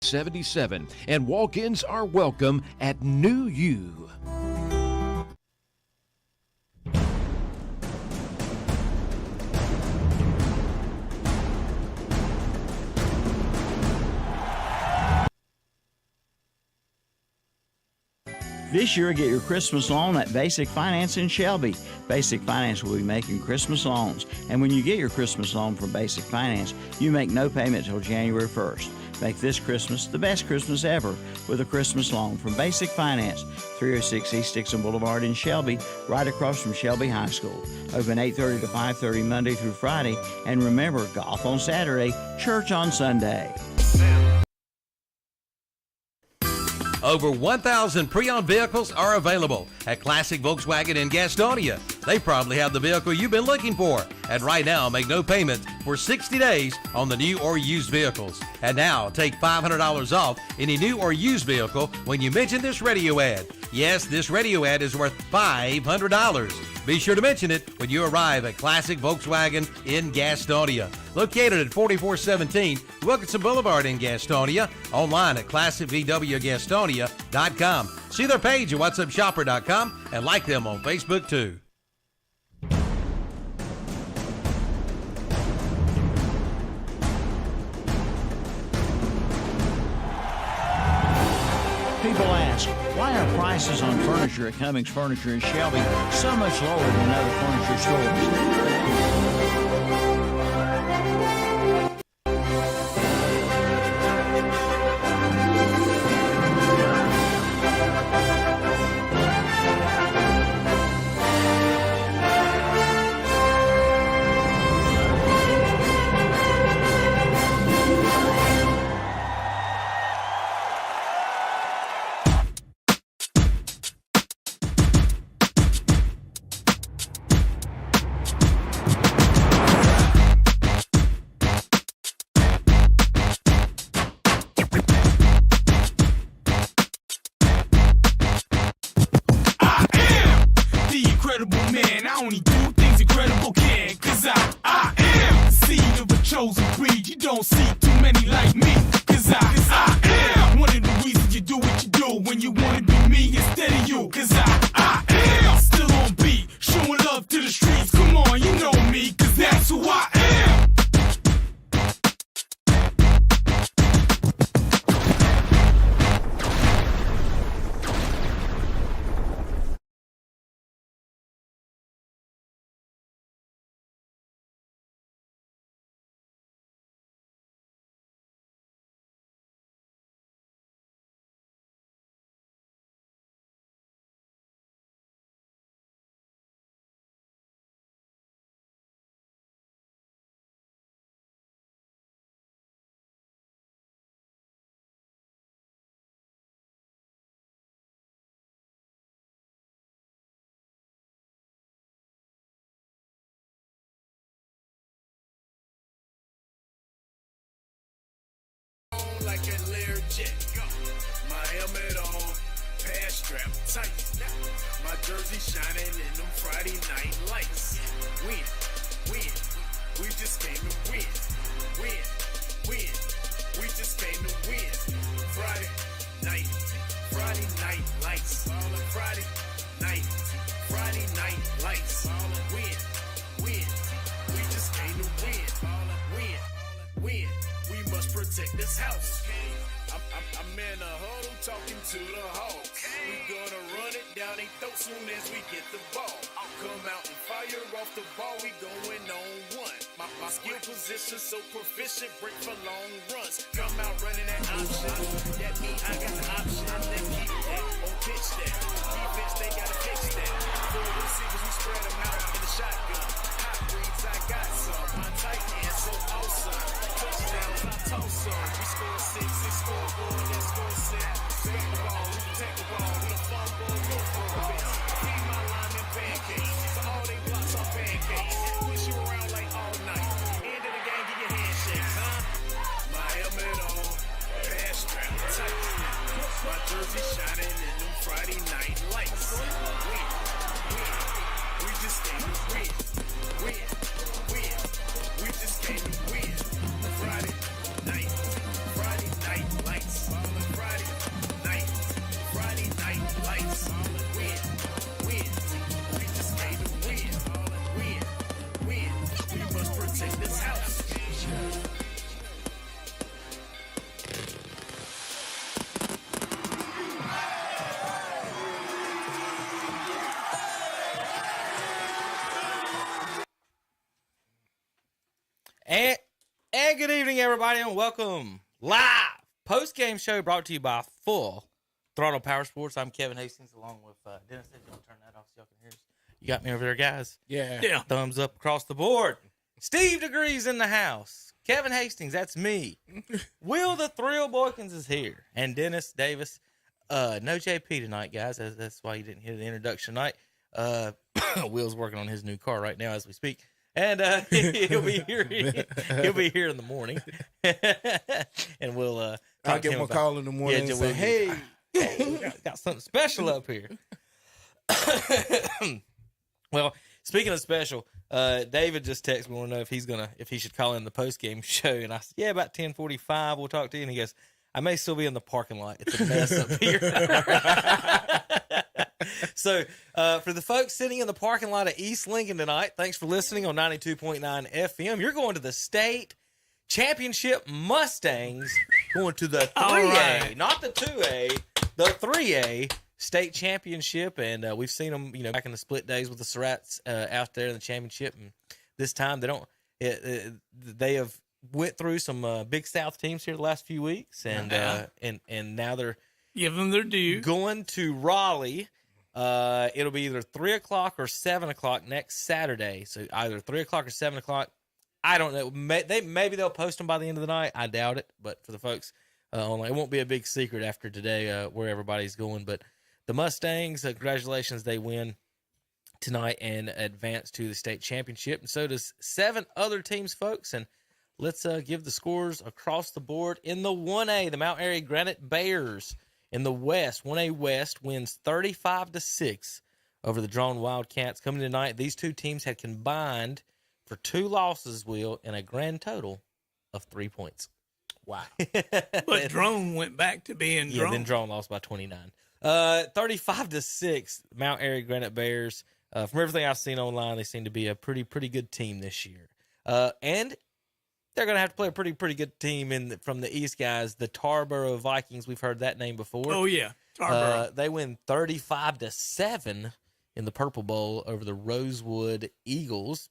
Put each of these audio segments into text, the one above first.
77, and walk-ins are welcome at New You. This year, get your Christmas loan at Basic Finance in Shelby. Basic Finance will be making Christmas loans. And when you get your Christmas loan from Basic Finance, you make no payment until January 1st. Make this Christmas the best Christmas ever with a Christmas loan from Basic Finance, 306 East Dixon Boulevard in Shelby, right across from Shelby High School. Open 8:30 to 5:30 Monday through Friday. And remember, golf on Saturday, church on Sunday. Over 1,000 pre-owned vehicles are available at Classic Volkswagen in Gastonia. They probably have the vehicle you've been looking for. And right now, make no payment for 60 days on the new or used vehicles. And now, take $500 off any new or used vehicle when you mention this radio ad. Yes, this radio ad is worth $500. Be sure to mention it when you arrive at Classic Volkswagen in Gastonia. Located at 4417 Wilkinson Boulevard in Gastonia. Online at ClassicVWGastonia.com. See their page at WhatsUpShopper.com and like them on Facebook too. People ask, why are prices on furniture at Cummings Furniture in Shelby so much lower than other furniture stores? Like a Learjet, my helmet on, pants strapped tight. My jersey shining in them Friday night lights. Win, we just came to win. We just came to win. Friday night lights. Friday night lights. Win, we just came to win. Win. We must protect this house. I'm in a huddle talking to the Hawks. We gonna run it down their throat soon as we get the ball. Come out and fire off the ball, we going on one. My skill position so proficient, break for long runs. Come out running that option. That mean I got the option. They keep that or pitch that. Defense, they gotta fix that. Four receivers, we spread them out in the shotgun. Hot breeds, I got some. My tight end so awesome. Touchdowns, I toss some. We score 6, they score 1, they score 6. Spin the ball, we take the ball. With a fumble, no offense. Feed my linemen pancakes. So all they blocks are pancakes. Push you around like all night. End of the game, give your handshakes, huh? My helmet on, pants strapped tight. My jersey shining in them Friday night lights. And good evening, everybody, and welcome live post-game show brought to you by Full Throttle Power Sports. I'm Kevin Hastings, along with Dennis. If y'all turn that off so y'all can hear us. You got me over there, guys? Yeah. Thumbs up across the board. Steve Degree's in the house. Kevin Hastings, that's me. Will the Thrill Boykins is here. And Dennis Davis. No JP tonight, guys. That's why you didn't hear the introduction tonight. Will's working on his new car right now as we speak. And he'll be here. He'll be here in the morning, and we'll. I'll give him a call in the morning and say, "Hey, got something special up here." Well, speaking of special, David just texted me. Want to know if he should call in the post game show, and I said, "Yeah, about 10:45. We'll talk to you." And he goes, "I may still be in the parking lot. It's a mess up here." So, for the folks sitting in the parking lot of East Lincoln tonight, thanks for listening on 92.9 FM. You're going to the state championship Mustangs, going to the 3A, not the 2A, the 3A state championship. And we've seen them, back in the split days with the Surratts out there in the championship. And this time they have went through some Big South teams here the last few weeks, and now they're give them their due. Going to Raleigh. It'll be either 3 o'clock or 7 o'clock next Saturday. So either 3 o'clock or 7 o'clock. I don't know. Maybe they'll post them by the end of the night. I doubt it. But for the folks online, it won't be a big secret after today where everybody's going. But the Mustangs, congratulations, they win tonight and advance to the state championship. And so does 7 other teams, folks. And let's give the scores across the board. In the 1A, the Mount Airy Granite Bears in the West, 1A West wins 35-6 over the Drone Wildcats. Coming tonight, these two teams had combined for 2 losses, Will, and a grand total of 3 points. wow. But Drone went back to being Drone. Yeah, then Drone lost by 29. 35-6, Mount Airy Granite Bears. From everything I've seen online, they seem to be a pretty good team this year. And they're going to have to play a pretty good team from the East, guys. The Tarboro Vikings, we've heard that name before. Oh, yeah. Tarboro. They win 35-7 in the Purple Bowl over the Rosewood Eagles.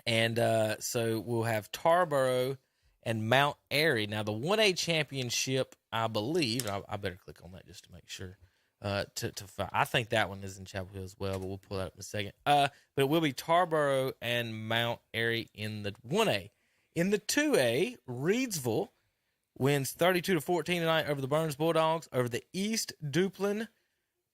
And so we'll have Tarboro and Mount Airy. Now, the 1A championship, I believe, I better click on that just to make sure. I think that one is in Chapel Hill as well, but we'll pull that up in a second. But it will be Tarboro and Mount Airy in the 1A. In the 2A, Reedsville wins 32-14 tonight over the Burns Bulldogs, over the East Duplin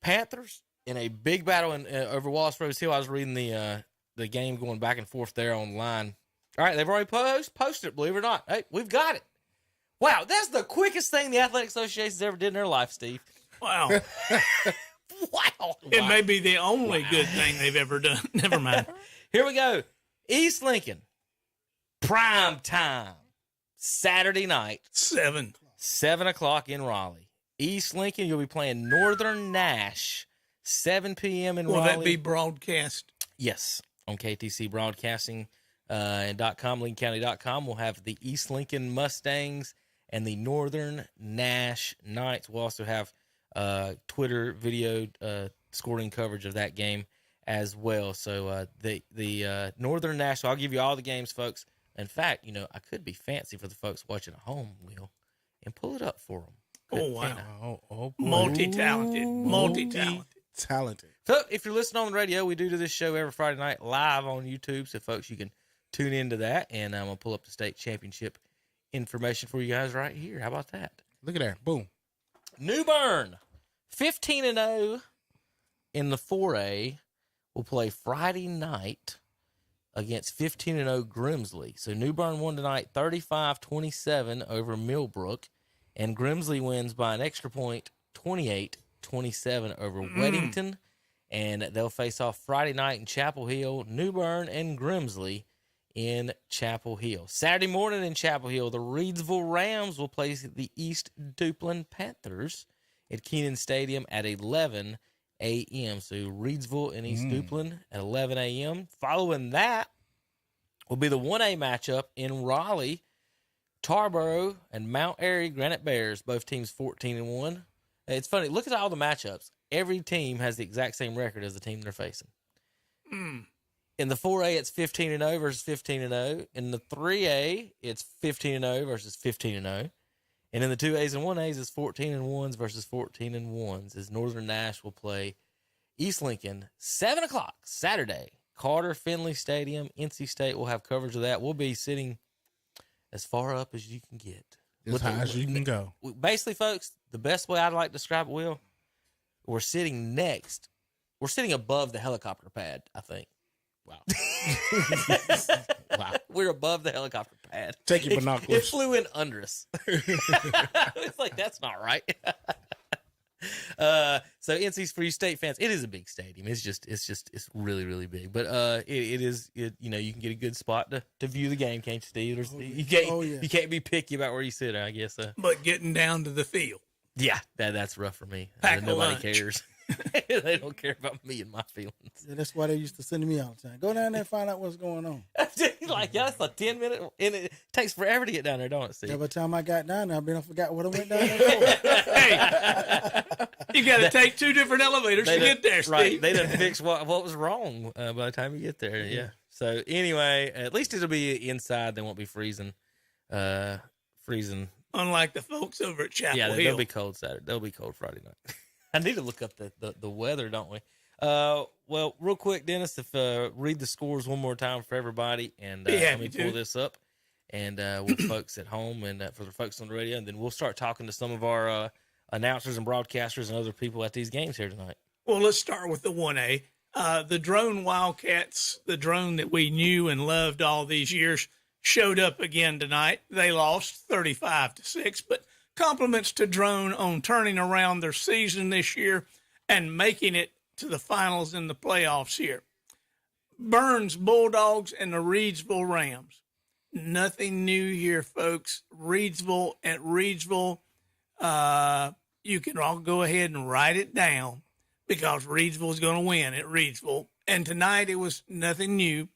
Panthers in a big battle over Wallace Rose Hill. I was reading the game going back and forth there online. All right, they've already posted it, believe it or not. Hey, we've got it. Wow, that's the quickest thing the Athletic Association's ever did in their life, Steve. Wow. Wow. It may be the only good thing they've ever done. Never mind. Here we go. East Lincoln. Prime time. Saturday night. 7 o'clock in Raleigh. East Lincoln, you'll be playing Northern Nash. 7 p.m. in Will Raleigh. that be broadcast? Yes. On KTC Broadcasting and .com, LincolnCounty.com. We'll have the East Lincoln Mustangs and the Northern Nash Knights. We'll also have Twitter video scoring coverage of that game as well. So the Northern Nash, I'll give you all the games, folks. In fact, I could be fancy for the folks watching at home, Will, and pull it up for them. Oh, wow. Oh, Multi-talented. Talented. So if you're listening on the radio, we do this show every Friday night live on YouTube. So, folks, you can tune into that, and I'm going to pull up the state championship information for you guys right here. How about that? Look at that. Boom. New Bern, 15-0 in the 4A, will play Friday night against 15-0 Grimsley. So New Bern won tonight 35-27 over Millbrook, and Grimsley wins by an extra point 28-27 over Weddington. And they'll face off Friday night in Chapel Hill, New Bern and Grimsley in Chapel Hill. Saturday morning in Chapel Hill, the Reedsville Rams will play the East Duplin Panthers at Keenan Stadium at 11 a.m. So Reedsville and East Duplin at 11 a.m. Following that will be the 1A matchup in Raleigh. Tarboro and Mount Airy Granite Bears, both teams 14-1. It's funny. Look at all the matchups. Every team has the exact same record as the team they're facing. In the 4A, it's 15-0 versus 15-0. In the 3A, it's 15-0 versus 15-0. And in the 2As and 1As, it's 14-1s versus 14-1s. As Northern Nash will play East Lincoln, 7 o'clock Saturday, Carter Finley Stadium. NC State will have coverage of that. We'll be sitting as far up as you can get. As high as you can go. Basically, folks, the best way I'd like to describe it, Will, we're sitting above the helicopter pad, I think. Wow. Wow. We're above the helicopter pad. Take your binoculars. It flew in under us. It's like, that's not right. So NC's for you state fans, it is a big stadium. It's really, really big. But you can get a good spot to view the game, can't you, Steve? You can't be picky about where you sit, I guess. But getting down to the field. Yeah, that's rough for me. Pack a Nobody lunch. cares. They don't care about me and my feelings. Yeah, that's why they used to send me all the time. Go down there and find out what's going on. Like, yeah, that's a 10-minute, and it takes forever to get down there, don't it, Steve? Yeah, by the time I got down there, I forgot what I went down there for. Hey, you got to take 2 different elevators to get there, Steve. Right, they didn't fix what was wrong by the time you get there, yeah. So, anyway, at least it'll be inside. They won't be freezing. Unlike the folks over at Chapel Hill. They'll be cold Saturday. They'll be cold Friday night. I need to look up the weather, don't we? Well, real quick, Dennis, if read the scores one more time for everybody, and let me pull this up, and with folks at home and for the folks on the radio, and then we'll start talking to some of our announcers and broadcasters and other people at these games here tonight. Well, let's start with the 1A. The drone Wildcats, the drone that we knew and loved all these years, showed up again tonight. They lost 35-6, but compliments to Drone on turning around their season this year and making it to the finals in the playoffs here. Burns Bulldogs and the Reedsville Rams. Nothing new here, folks. Reedsville, you can all go ahead and write it down because Reedsville is going to win at Reedsville. And tonight it was nothing new.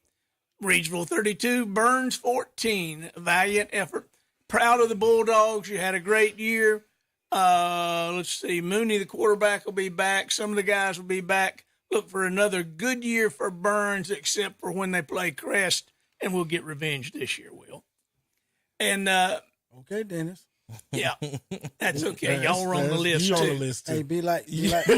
Reedsville 32, Burns 14. Valiant effort. Proud of the Bulldogs. You had a great year. Let's see. Mooney, the quarterback, will be back. Some of the guys will be back. Look for another good year for Burns, except for when they play Crest, and we'll get revenge this year, Will. And okay, Dennis. Yeah, that's okay. Y'all were on the list You too. on the list too. Hey, be like. Did I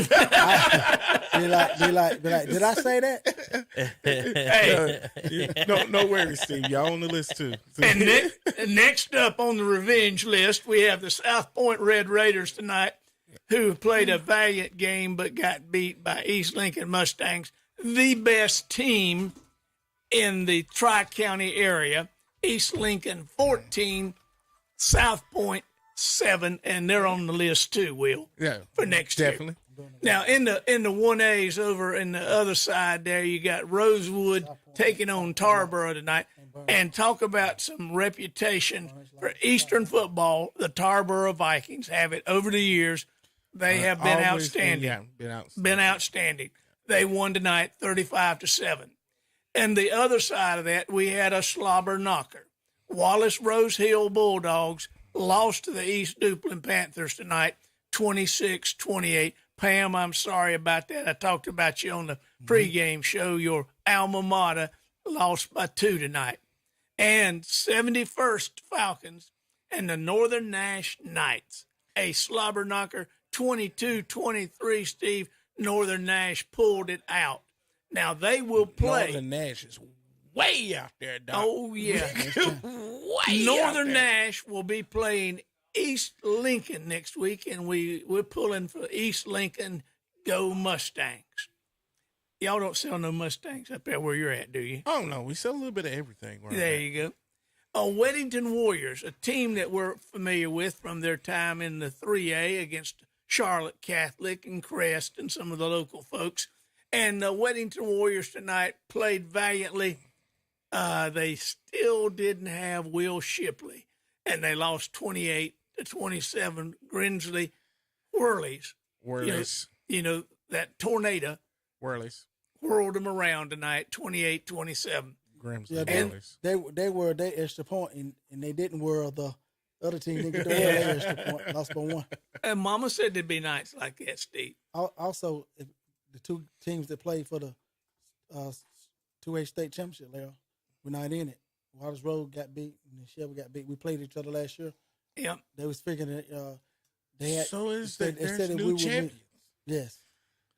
say that? Hey, No worries, Steve. Y'all on the list too. and next up on the revenge list, we have the South Point Red Raiders tonight, who played a valiant game but got beat by East Lincoln Mustangs, the best team in the Tri-County area. East Lincoln 14, South Point 7, and they're on the list too, Will. Yeah, for next definitely. year. Now in the 1As over in the other side there, you got Rosewood taking on Tarboro tonight, and talk about some reputation for Eastern football. The Tarboro Vikings have it over the years. They have been outstanding. Been outstanding. They won tonight 35-7. And the other side of that, we had a slobber knocker. Wallace Rose Hill Bulldogs lost to the East Duplin Panthers tonight, 26-28. Pam, I'm sorry about that. I talked about you on the pregame show. Your alma mater lost by 2 tonight. And 71st Falcons and the Northern Nash Knights, a slobber knocker, 22-23, Steve. Northern Nash pulled it out. Now they will play. Northern Nash is way out there, dog. Oh, yeah. Northern Nash will be playing East Lincoln next week, and we're pulling for East Lincoln. Go Mustangs. Y'all don't sell no Mustangs up there where you're at, do you? Oh, no. We sell a little bit of everything. There you go. Weddington Warriors, a team that we're familiar with from their time in the 3A against Charlotte Catholic and Crest and some of the local folks. And the Weddington Warriors tonight played valiantly. They still didn't have Will Shipley, and they lost 28-27. Grinsley Whirlies. You know that tornado. Whirlies. Whirled them around tonight, 28-27. Grimsley. Yeah, they were their extra point, and they didn't whirl the other team. Didn't get to whirl their extra point. Lost by 1. And Mama said there'd be nights like that, Steve. Also, the two teams that played for the 2A state championship later. We're not in it. Waters Road got beat and Shelby got beat. We played each other last year. Yep. They was figuring it. They had. So is they that said there's that we new would champions? meet- Yes.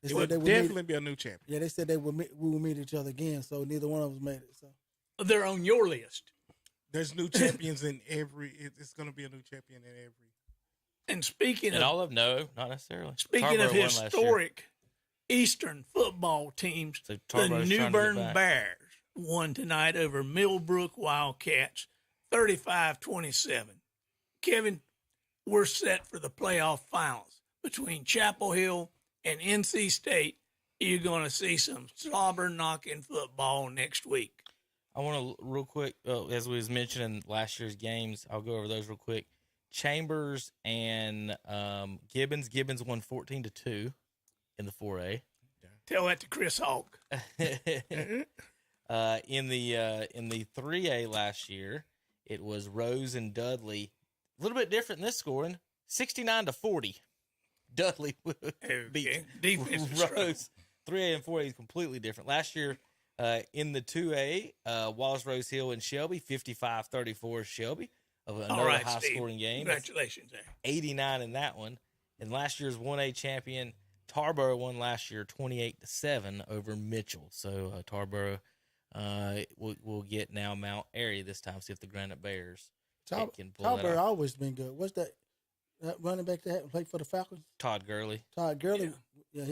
They It said would they would definitely meet. be a new champion. Yeah, they said we would meet each other again. So neither one of us made it. So They're on your list. There's new champions in every. It's going to be a new champion in every. And speaking And of all of no, not necessarily. speaking of Tarboro won last year. historic Eastern football teams, So the Tarbo's trying to New get Bern back. Bears won tonight over Millbrook Wildcats, 35-27. Kevin, we're set for the playoff finals between Chapel Hill and NC State. You're going to see some slobber knocking football next week. I want to real quick, as we was mentioning last year's games, I'll go over those real quick. Chambers and Gibbons. Gibbons won 14-2 in the 4A. Tell that to Chris Hawk. In the 3A last year, it was Rose and Dudley. A little bit different in this scoring, 69-40. Dudley beat Defensive struggle. Rose. 3A and 4A is completely different. Last year, in the 2A, Wallace Rose Hill and Shelby, 55-34 Shelby of All another right, high-scoring Steve. game. Congratulations there. 89 in that one. And last year's 1A champion, Tarboro, won last year 28-7 over Mitchell. So Tarboro will get now Mount Airy this time. See if the Granite Bears can pull that Tarboro off. always been good. What's that running back that played for the Falcons? Todd Gurley. Todd Gurley. Yeah,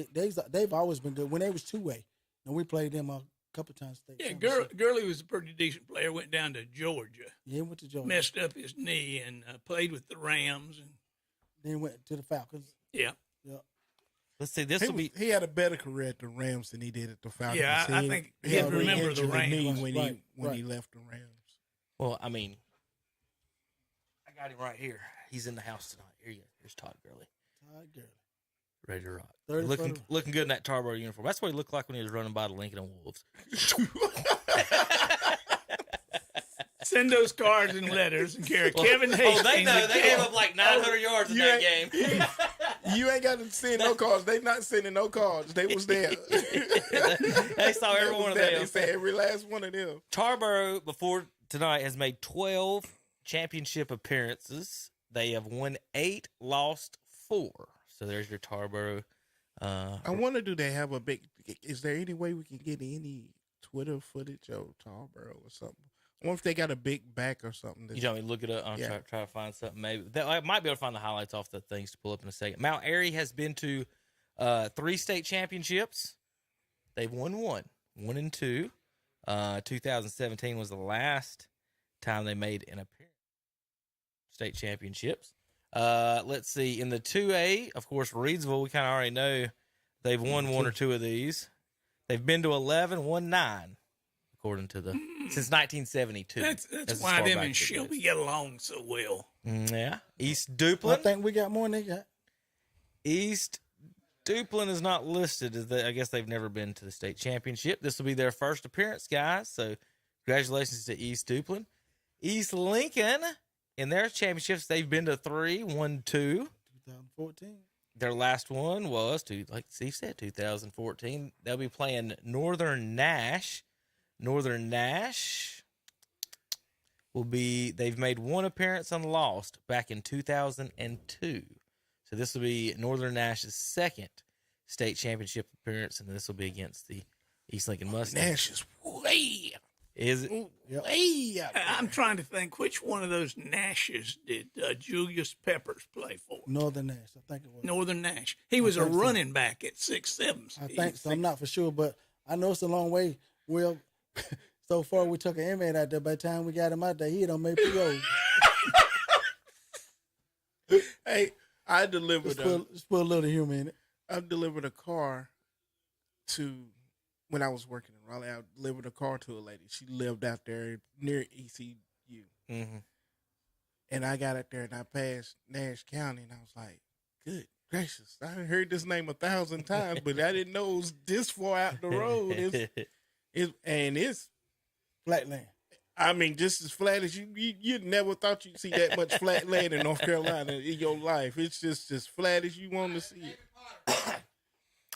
they've always been good. When they was 2A, and we played them a couple times. Yeah, Gurley was a pretty decent player. Went down to Georgia. Yeah, he went to Georgia. Messed up his knee and played with the Rams. And Then went to the Falcons. yeah, Yeah. Let's see. This will be. He had a better career at the Rams than he did at the Falcons. Yeah, I think he he'd had remember the re-injured Rams. knee when he Right. left the Rams. Well, I mean, I got him right here. He's in the house tonight. Here you go. Here's Todd Gurley. Todd Gurley. Ready to rock. 30 Looking good in that Tarboro uniform. That's what he looked like when he was running by the Lincoln and Wolves. send those cards and letters and carry Kevin Hastings. Oh, they know. They gave up like 900 yards in that game. You ain't got to send no cards. They not sending no cards. They was there. They saw every one of them. They said every last one of them. Tarboro, before tonight, has made 12 championship appearances. They have won 8, lost 4. So there's your Tarboro. I wonder, do they have a big? Is there any way we can get any Twitter footage of Tarboro or something? I wonder if they got a big back or something. You know me, look it up. I'm Yeah. try to find something. Maybe I might be able to find the highlights off the things to pull up in a second. Mount Airy has been to 3 state championships. They've won 1 and 2. 2017 was the last time they made an appearance. State championships. Let's see. In the 2A, of course, Reedsville, we kind of already know they've won 1 or 2 of these. They've been to 11, won 9, according to the since 1972. That's as why far them back and as it Shelby goes. get along so well. Yeah. East I Duplin. think we got more than they got. East Duplin is not listed as I guess they've never been to the state championship. This will be their first appearance, guys. So congratulations to East Duplin. East Lincoln, in their championships, they've been to 3, won 2. 2014. Their last one was, like Steve said, 2014. They'll be playing Northern Nash. Northern Nash they've made 1 appearance and lost back in 2002. So this will be Northern Nash's 2nd state championship appearance, and this will be against the East Lincoln Mustangs. Nash is way, Is it? way out there. I'm trying to think which one of those Nashes did Julius Peppers play for? Northern Nash, I think it was. Northern Nash. He was a think so. running back at 6'7". I think so. I'm not for sure, but I know it's a long way. Well, so far we took an inmate out there. By the time we got him out there, he had on made parole. Hey, I delivered Just put a little humor in it. I delivered a car to when I was working in Raleigh. I delivered a car to a lady. She lived out there near ECU, Mm-hmm. and I got out there and I passed Nash County, and I was like, "Good gracious! I heard this name 1,000 times, but I didn't know it was this far out the road." It's Flatland. I mean, just as flat as you never thought you'd see that much flat land in North Carolina in your life. It's just as flat as you want to see it. All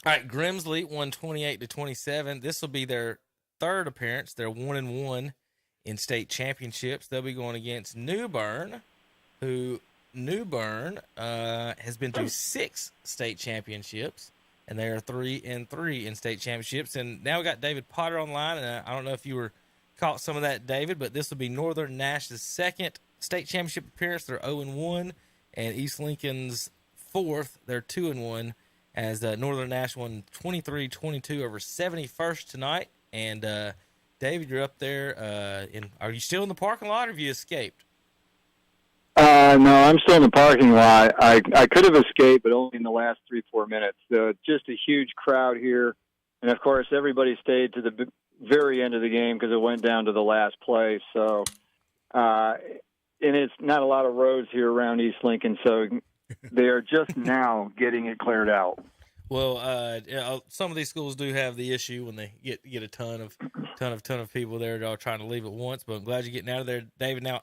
right, Grimsley won 28-27. This will be their third appearance. They're 1-1 in state championships. They'll be going against New Bern, who has been to 6 state championships, and they are 3-3 in state championships. And now we got David Potter online, and I don't know if you were caught some of that, David, but this will be Northern Nash's second state championship appearance. They're 0-1, and East Lincoln's fourth. They're 2-1, as Northern Nash won 23-22 over 71st tonight. And David, you're up there. Are you still in the parking lot, or have you escaped? No, I'm still in the parking lot. I could have escaped, but only in the last 3-4 minutes. Just a huge crowd here. And, of course, everybody stayed to the very end of the game because it went down to the last play. So, and it's not a lot of roads here around East Lincoln, so they are just now getting it cleared out. Well, some of these schools do have the issue when they get a ton of people there that are trying to leave at once. But I'm glad you're getting out of there, David. Now,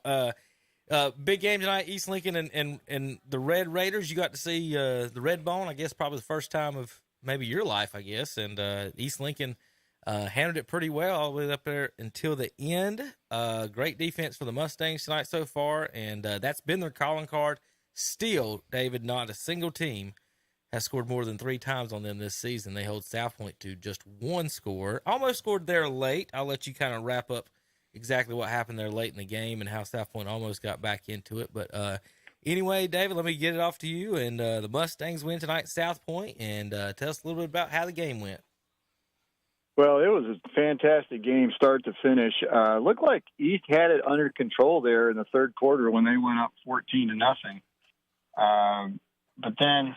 big game tonight, East Lincoln and the Red Raiders. You got to see the Red Bone, I guess, probably the first time of maybe your life, I guess. And East Lincoln handled it pretty well all the way up there until the end. Great defense for the Mustangs tonight so far, and that's been their calling card. Still, David, not a single team has scored more than 3 times on them this season. They hold South Point to just 1 score. Almost scored there late. I'll let you kind of wrap up exactly what happened there late in the game and how South Point almost got back into it. But anyway, David, let me get it off to you. And the Mustangs win tonight, South Point, and tell us a little bit about how the game went. Well, it was a fantastic game, start to finish. Looked like East had it under control there in the third quarter when they went up 14-0. But then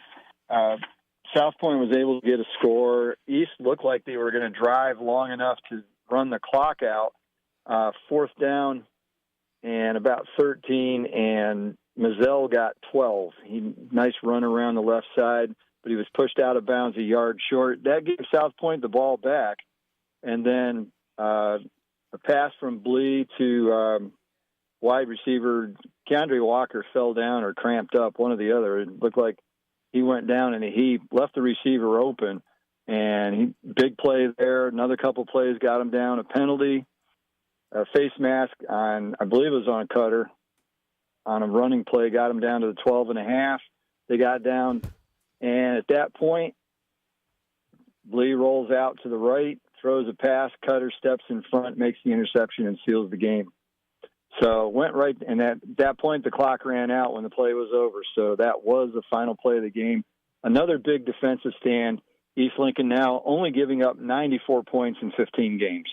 South Point was able to get a score. East looked like they were going to drive long enough to run the clock out. 4th down and about 13, and Mazzell got 12. Nice run around the left side, but he was pushed out of bounds a yard short. That gave South Point the ball back, and then a pass from Blee to wide receiver Keandre Walker fell down or cramped up, one or the other. It looked like he went down and he left the receiver open, and big play there. Another couple plays got him down. A penalty, a face mask on, I believe it was on Cutter, on a running play, got him down to the 12.5. They got down, and at that point, Blee rolls out to the right, throws a pass, Cutter steps in front, makes the interception, and seals the game. So went right, and at that point, the clock ran out when the play was over. So that was the final play of the game. Another big defensive stand. East Lincoln now only giving up 94 points in 15 games.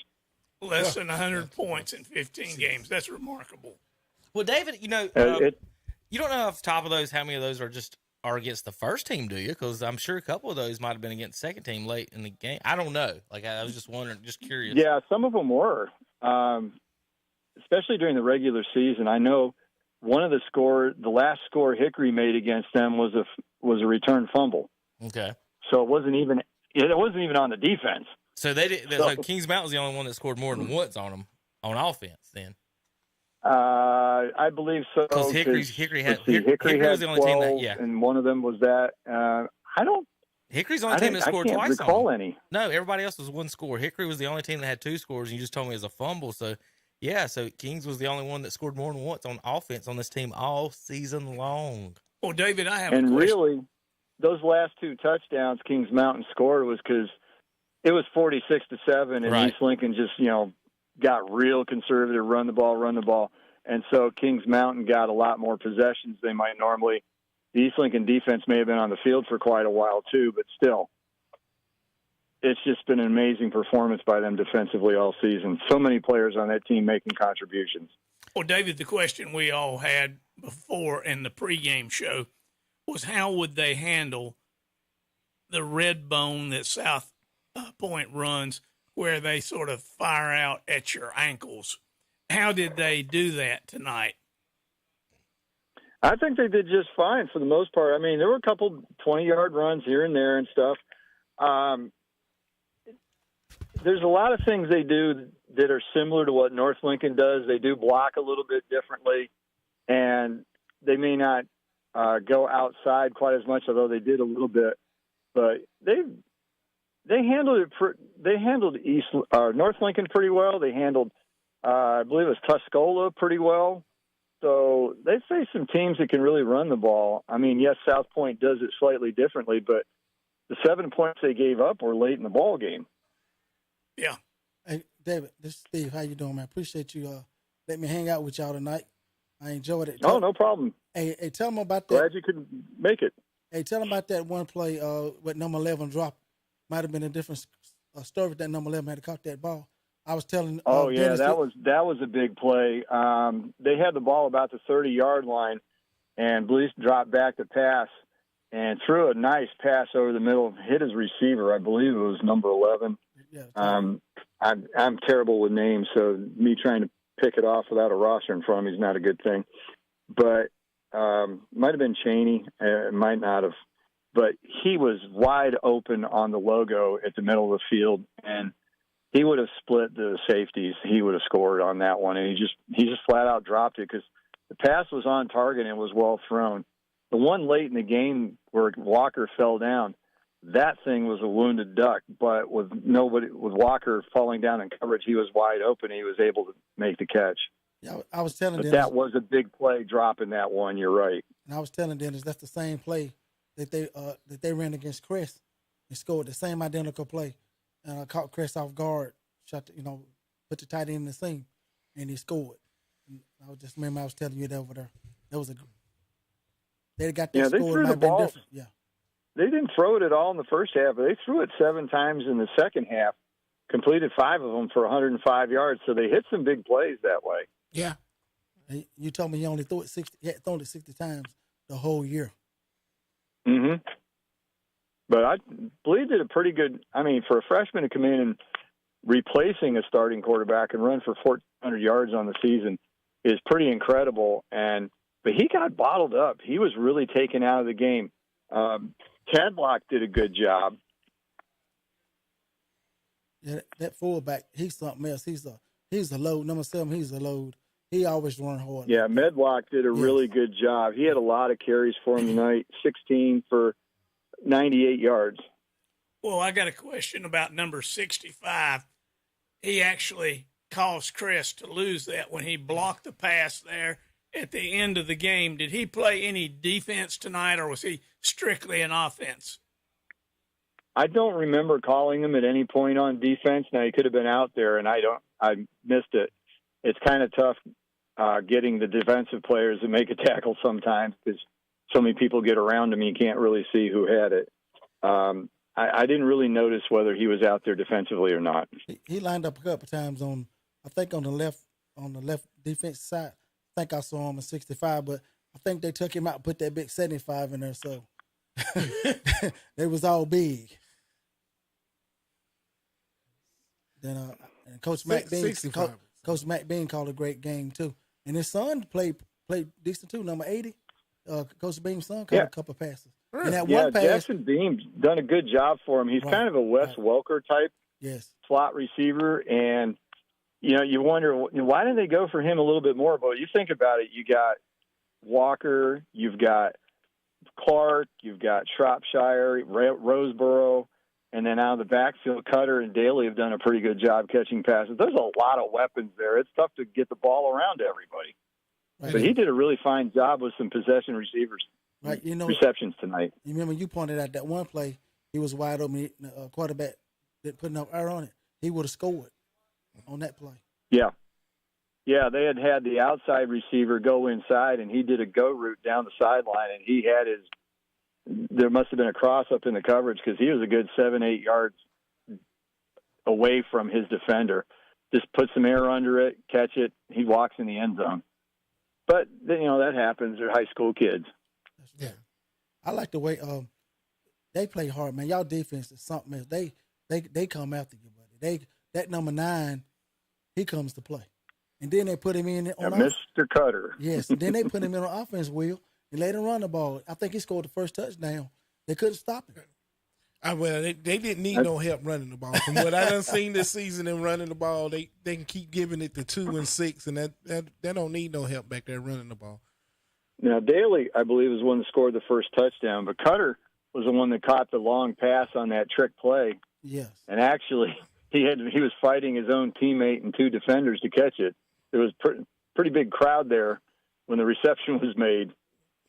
Less than 100 points in 15 games. That's remarkable. Well, David, you don't know off the top of those how many of those are against the first team, do you? Because I'm sure a couple of those might have been against the second team late in the game. I don't know. I was just wondering, just curious. Yeah, some of them were. Especially during the regular season. I know one of the last score Hickory made against them was a return fumble. Okay. So it wasn't even on the defense. So they did. So Kings Mountain was the only one that scored more than once on them on offense. Then I believe so. Because Hickory was the only 12, team that, yeah, and one of them was that. Hickory's the only team that scored twice. I can't recall any. No, everybody else was 1 score. Hickory was the only team that had 2 scores, and you just told me it was a fumble. So. Yeah, so Kings was the only one that scored more than once on offense on this team all season long. Well, David, I have a question. And really, those last 2 touchdowns Kings Mountain scored was because it was 46-7, and right. East Lincoln just, got real conservative, run the ball. And so Kings Mountain got a lot more possessions than they might normally. The East Lincoln defense may have been on the field for quite a while, too, but still. It's just been an amazing performance by them defensively all season. So many players on that team making contributions. Well, David, the question we all had before in the pregame show was how would they handle the red bone that South Point runs where they sort of fire out at your ankles? How did they do that tonight? I think they did just fine for the most part. I mean, there were a couple 20-yard runs here and there and stuff. There's a lot of things they do that are similar to what North Lincoln does. They do block a little bit differently, and they may not go outside quite as much, although they did a little bit. But they handled it. They handled North Lincoln pretty well. They handled, I believe it was Tuscola pretty well. So they faced some teams that can really run the ball. I mean, yes, South Point does it slightly differently, but the 7 points they gave up were late in the ball game. Yeah. Hey, David, this is Steve. How you doing, man? Appreciate you letting me hang out with y'all tonight. I enjoyed it. Oh, no problem. Hey, tell them about that. Glad you could make it. Hey, tell them about that one play with number 11 drop. Might have been a different story if that number 11 had caught that ball. I was telling. Oh yeah, that was a big play. They had the ball about the 30-yard line, and Blease dropped back to pass and threw a nice pass over the middle, hit his receiver. I believe it was number 11. Yeah. I'm terrible with names, so me trying to pick it off without a roster in front of me is not a good thing. But might have been Cheney. It might not have. But he was wide open on the logo at the middle of the field, and he would have split the safeties. He would have scored on that one, and he just flat out dropped it because the pass was on target and was well thrown. The one late in the game where Walker fell down, that thing was a wounded duck. But with Walker falling down in coverage, he was wide open. He was able to make the catch. Yeah, I was telling But Dennis, that was a big play dropping that one. You're right. and I was telling Dennis that's the same play that they ran against Chris and scored the same identical play. And I caught Chris off guard, put the tight end in the seam, and he scored. And I was telling you that over there. That was they got that they score. threw It might the have been ball. different. Yeah. They didn't throw it at all in the first half, but they threw it 7 times in the second half, completed 5 of them for 105 yards. So they hit some big plays that way. Yeah. You told me he only threw it 60. He had thrown it 60 times the whole year. Mm-hmm. But I believe did a pretty good. I mean, for a freshman to come in and replacing a starting quarterback and run for 1,400 yards on the season is pretty incredible. But he got bottled up. He was really taken out of the game. Tadlock did a good job. Yeah, that fullback, he's something else. He's a load. Number 7, he's a load. He always run hard. Yeah, Medlock did a really good job. He had a lot of carries for him tonight, 16 for 98 yards. Well, I got a question about number 65. He actually caused Chris to lose that when he blocked the pass there at the end of the game. Did he play any defense tonight, or was he strictly an offense? I don't remember calling him at any point on defense. Now, he could have been out there, and I missed it. It's kind of tough getting the defensive players to make a tackle sometimes because so many people get around him, you can't really see who had it. I didn't really notice whether he was out there defensively or not. He lined up a couple times on the left defense side. I think I saw him in 65, but I think they took him out and put that big 75 in there, so they was all big. Then and Coach Matt Bean, Coach Matt Bean called a great game too, and his son played decent too. Number 80, Coach Bean's son caught a couple passes. And that one pass, Jackson Beam's done a good job for him. He's kind of a Wes Welker type slot receiver, and you wonder why didn't they go for him a little bit more. But you think about it, you got Walker, you've got Clark, you've got Shropshire, Roseboro. And then out of the backfield, Cutter and Daly have done a pretty good job catching passes. There's a lot of weapons there. It's tough to get the ball around to everybody. Right. But he did a really fine job with some possession receivers, receptions tonight. You remember you pointed out that one play, he was wide open, quarterback didn't put enough air on it. He would have scored on that play. Yeah. Yeah, they had the outside receiver go inside, and he did a go route down the sideline, and he had there must have been a cross up in the coverage because he was a good 7-8 yards away from his defender. Just put some air under it, catch it, he walks in the end zone. But, that happens. They're high school kids. Yeah. I like the way they play hard, man. Y'all defense is something else. They come after you, buddy. That number 9, he comes to play. And then they put him in on Mr. Cutter. Yes, and then they put him in on offense wheel. And let him run the ball. I think he scored the first touchdown. They couldn't stop him. They didn't need no help running the ball. From what I done seen this season in running the ball, they can keep giving it to 2 and 6, and that they don't need no help back there running the ball. Now, Daly, I believe, was the one that scored the first touchdown, but Cutter was the one that caught the long pass on that trick play Yes. And actually, he was fighting his own teammate and 2 defenders to catch it. There was pretty big crowd there when the reception was made.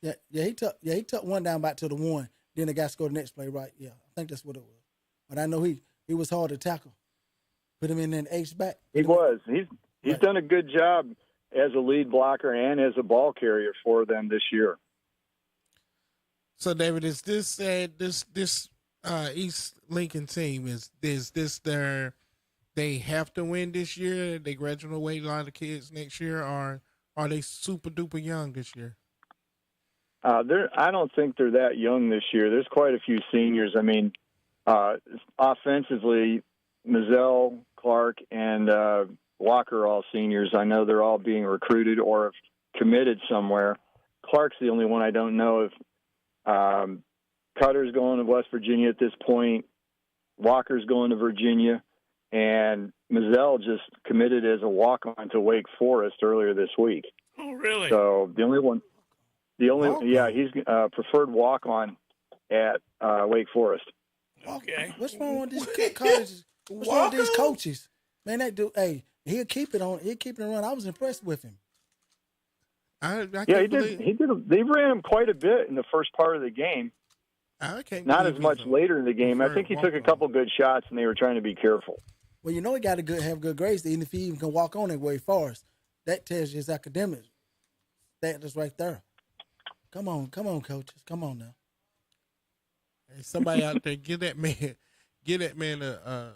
Yeah, he took one down back to the 1. Then the guy scored the next play, right? Yeah, I think that's what it was. But I know he was hard to tackle. Put him in an H-back. He was. He's done a good job as a lead blocker and as a ball carrier for them this year. So, David, is this East Lincoln team, is this they have to win this year? They graduate a lot of kids next year, or are they super duper young this year? I don't think they're that young this year. There's quite a few seniors. I mean, offensively, Mazzell, Clark, and Walker are all seniors. I know they're all being recruited or have committed somewhere. Clark's the only one I don't know if Cutter's going to West Virginia at this point. Walker's going to Virginia. And Mazzell just committed as a walk-on to Wake Forest earlier this week. Oh, really? So he's preferred walk-on at Wake Forest. Okay. What's wrong with these colleges? What's wrong with these coaches? Man, that dude, hey, he'll keep it run. I was impressed with him. I He did. They ran him quite a bit in the first part of the game. Not as much later in the game. I think he took a couple good shots, and they were trying to be careful. Well, he got to have good grades, even if he even can walk on at Wake Forest. That tells you his academics. That is right there. Come on, coaches. Come on now. Hey, somebody out there, get that man a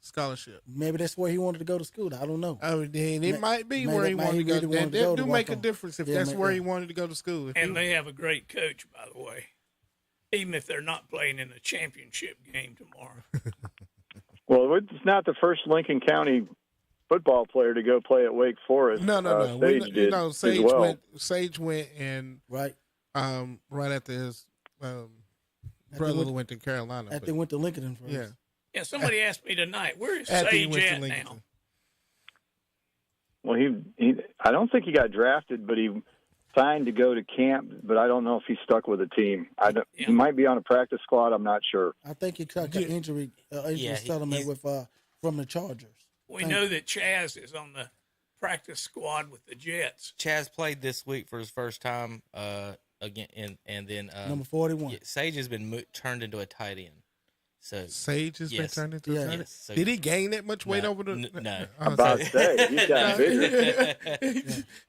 scholarship. Maybe that's where he wanted to go to school. I don't know. Oh, then it might be where he wanted to go. That do make a difference if that's where he wanted to go to school. And they have a great coach, by the way, even if they're not playing in the championship game tomorrow. Well, it's not the first Lincoln County football player to go play at Wake Forest. No. Sage did Sage as well. went and right after his brother went to Carolina. After they went to Lincoln first. Yeah. Yeah, somebody asked me tonight, where is Sage at now? Well, I don't think he got drafted, but he signed to go to camp, but I don't know if he's stuck with a team. He might be on a practice squad. I'm not sure. I think he got an injury settlement with from the Chargers. We know that Chaz is on the practice squad with the Jets. Chaz played this week for his first time again, and then number 41. Yeah, Sage has been turned into a tight end. So Sage has been turned into a tight end. Yes. So, did he gain that much weight over the? No. I'm about to say he's got bigger.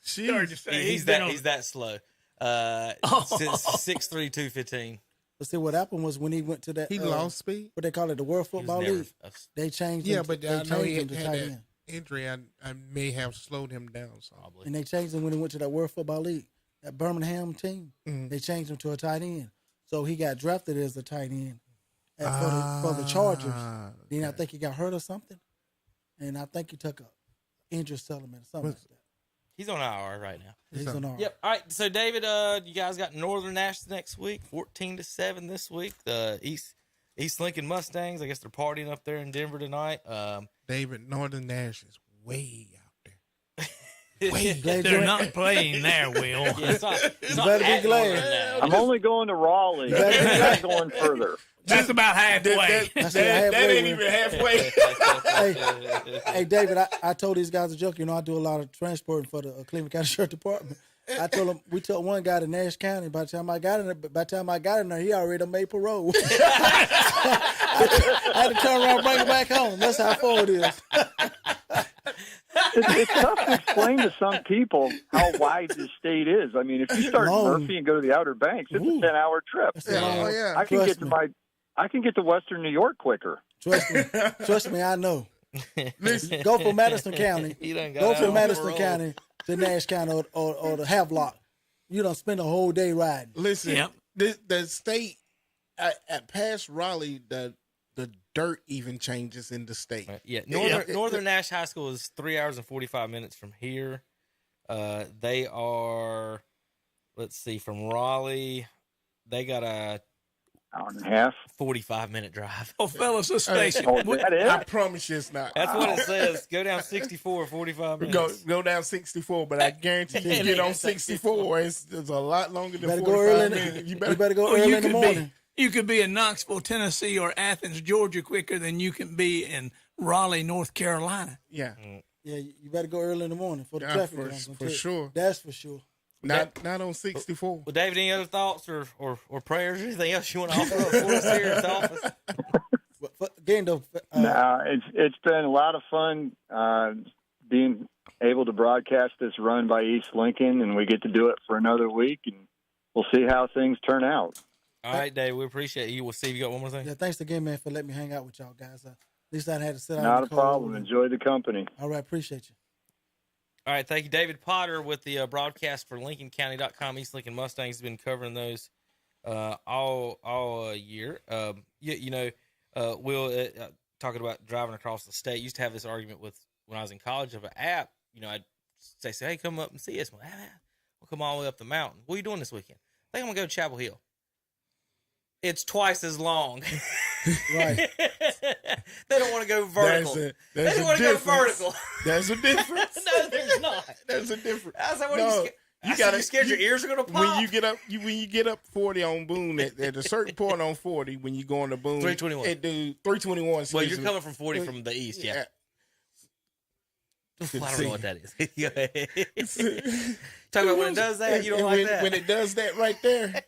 He's that slow. 6'3", 215. But see, what happened was when he went to that, he lost speed. What they call it, the World Football League. They changed. Yeah, him, but they I know he changed had him to tight that end. injury. I may have slowed him down. Probably. And they changed him when he went to that World Football League, that Birmingham team. Mm-hmm. They changed him to a tight end, so he got drafted as a tight end for the Chargers. Then I think he got hurt or something, and I think he took a injury settlement or something like that. He's on IR right now. He's on IR. Yep. All right. So David, you guys got Northern Nash next week, 14-7 this week. The East Lincoln Mustangs. I guess they're partying up there in Denver tonight. David, Northern Nash is way out there. They're not playing there, Will. Yeah, it's not better be glad. I'm only going to Raleigh. I'm not going further. That's about halfway. That ain't even halfway. Hey, David, I told these guys a joke. I do a lot of transporting for the Cleveland County Sheriff Department. I told them we took one guy to Nash County. By the time I got in there, he already made parole. I had to turn around and bring him back home. That's how far it is. It's tough to explain to some people how wide this state is. I mean, if you start in Murphy and go to the Outer Banks, it's a 10-hour trip. Yeah. I can get to Western New York quicker. Trust me, I know. Go from Madison County. Go from Madison County to Nash County or the Havelock. You don't spend a whole day riding. Listen, the state at past Raleigh, the dirt even changes in the state. Yeah, Northern Nash High School is 3 hours and 45 minutes from here. They are, let's see, from Raleigh, they got a hour and a half, 45-minute drive. Oh, fellas, let's face it. I promise you it's not. That's what it says. Go down 64, 45 minutes. Go down 64, but I guarantee you get on 64. It's a lot longer than 45 minutes. You better go early in the morning. You could be in Knoxville, Tennessee, or Athens, Georgia, quicker than you can be in Raleigh, North Carolina. Yeah. Yeah, you better go early in the morning for the traffic. jams, I'm for telling you. sure. That's for sure. Not on 64. Well, David, any other thoughts or prayers or anything else you want to offer up for us here at the office? But again, though, It's been a lot of fun being able to broadcast this run by East Lincoln, and we get to do it for another week, and we'll see how things turn out. All right, Dave, we appreciate you. We'll see if you got one more thing. yeah, thanks again, man, for letting me hang out with y'all guys. At least I had to sit out. Not in a the cold. problem. Enjoy the company. All right, appreciate you. All right, thank you. David Potter with the broadcast for LincolnCounty.com. East Lincoln Mustangs has been covering those all year. Will, talking about driving across the state, used to have this argument with when I was in college of an app. I'd say, hey, come up and see us. We'll come all the way up the mountain. What are you doing this weekend? I think I'm going to go to Chapel Hill. It's twice as long. Right. They don't want to go vertical. They don't want to go vertical. There's a difference. No, there's not. There's a difference. I was like, what No, are you scared? You scared your ears are going to pop? When you get up 40 on Boone, at a certain point on 40, when you go on to Boone, 321. It do 321. Well, you're coming from 40 from the east, yeah. I don't know what that is. Talk about when it does that, you don't like that. When it does that right there,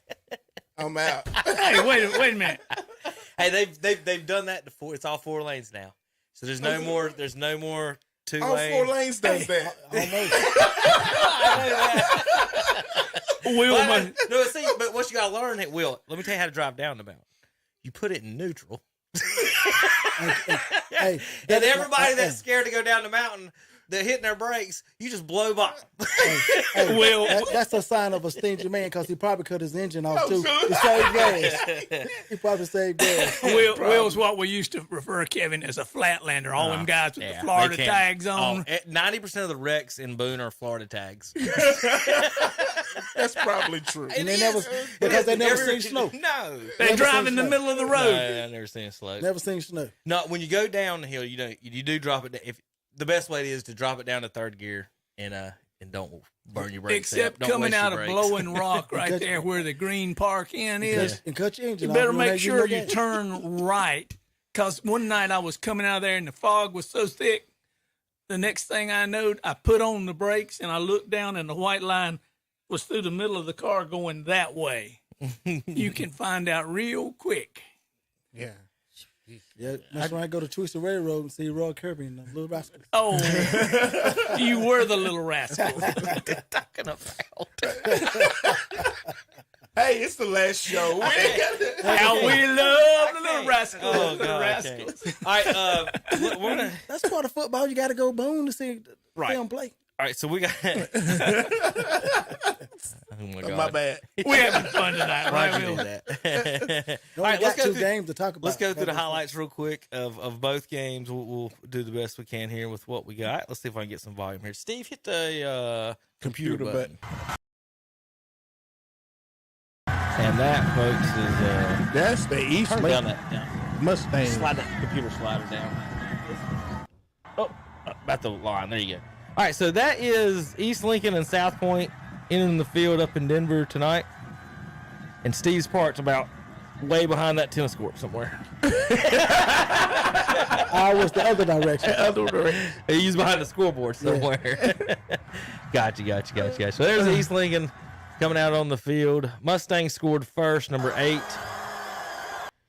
I'm out. Hey, wait a minute. Hey, they've done that before. It's all 4 lanes now, so there's no more. There's no more 2 All lanes. 4 lanes does that. No, see, but what you gotta learn, Will. Let me tell you how to drive down the mountain. You put it in neutral. Hey, And everybody that's scared to go down the mountain, they're hitting their brakes. You just blow by. hey, Will. that's a sign of a stingy man because he probably cut his engine off too. He saved gas. He probably saved gas. Will's what we used to refer Kevin as a flatlander. All them guys with the Florida tags on. 90% of the wrecks in Boone are Florida tags. That's probably true. And they never seen snow. No, They drive in the middle of the road. No, I've never seen slow. Never seen snow. No, when you go down the hill, you do drop it. If the best way is to drop it down to 3rd gear and don't burn your brakes. Except Don't coming waste your out of brakes. Blowing Rock right there where the Green Park Inn is. And cut your engine You off. better don't make have sure no you gas. turn right. Because one night I was coming out of there and the fog was so thick. The next thing I know, I put on the brakes and I looked down and the white line was through the middle of the car going that way. You can find out real quick. Yeah. Yeah, that's when I go to Twisted Railroad and see Roy Kirby and the Little Rascals. Oh, you were the little rascal. Talking about. Hey, it's the last show. How we love the little rascals. Oh, Little God, rascals. All right, we're gonna. That's part of football. You got to go Boone to see them play. All right, so we got. Oh my God. My bad. We having fun tonight, Why'd right, you do Will? that? No, All right, we got let's go 2 through. games to talk about. Let's go through the That was- highlights real quick of both games. We'll do the best we can here with what we got. Let's see if I can get some volume here. Steve, hit the computer button. And that, folks, is That's the East turn down Lake that down. Mustang. Slide that computer slider down. Oh, about the line. There you go. All right, so that is East Lincoln and South Point in the field up in Denver tonight. And Steve's Park's about way behind that tennis court somewhere. I was the other direction. He's behind the scoreboard somewhere. Gotcha. So there's East Lincoln coming out on the field. Mustangs scored first, number 8.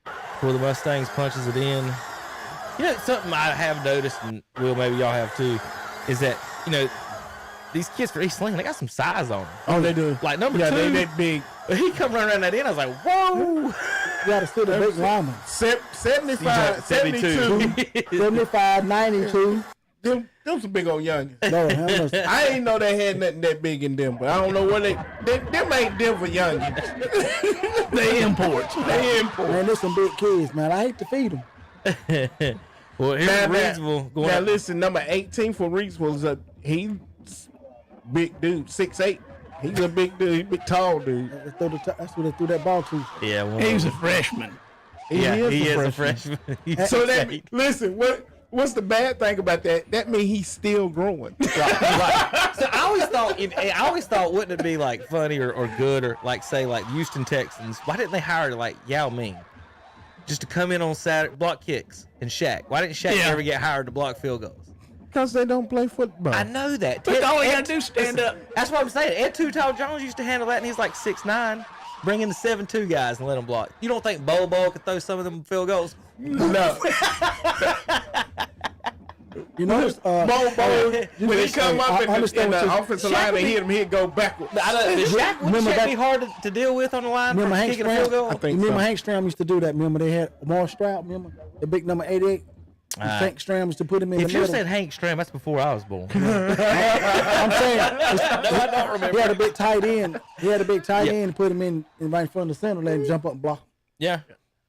Before the Mustangs punches it in. Something I have noticed, and Will, maybe y'all have too, is that, these kids for East Lincoln, they got some size on them. Oh, they do. Like number 2. They that big. He come running around that end. I was like, whoa. You got to see the big lineman. 75, 72. 75, 92. Them some big old youngins. No, hell no. I ain't know they had nothing that big in Denver. I don't know where them ain't Denver youngins. They imports. Man, there's some big kids, man. I hate to feed them. Well, here's Reidsville going Now up. listen, number 18 for Reidsville is he's big dude, 6'8". He's a big dude, he's a big tall dude. That's where they threw that ball to. Yeah, He was a freshman. he is a freshman. So that listen, what's the bad thing about that? That means he's still growing. Right. So I always thought, wouldn't it be like funny or good or like say like Houston Texans? Why didn't they hire like Yao Ming just to come in on Saturday block kicks and Shaq? Why didn't Shaq ever get hired to block field goals? Because they don't play football. I know that. But all you gotta do is stand up. That's what I'm saying. Ed Too Tall Jones used to handle that, and he's like 6'9". Bring in the 7'2" guys and let them block. You don't think Bobo could throw some of them field goals? No. You know, when he come up in the offensive line and hit him, he'd go backwards. Shaq would be hard to deal with on the line for kicking a field goal. Remember Hank Stram used to do that. Remember they had Mark Stroud, remember? The big number 88? Hank Stram used to put him in the middle. If you said Hank Stram, that's before I was born. I'm saying. No, I don't remember. He had a big tight end. And put him in right in front of the center, let him jump up and block him. Yeah.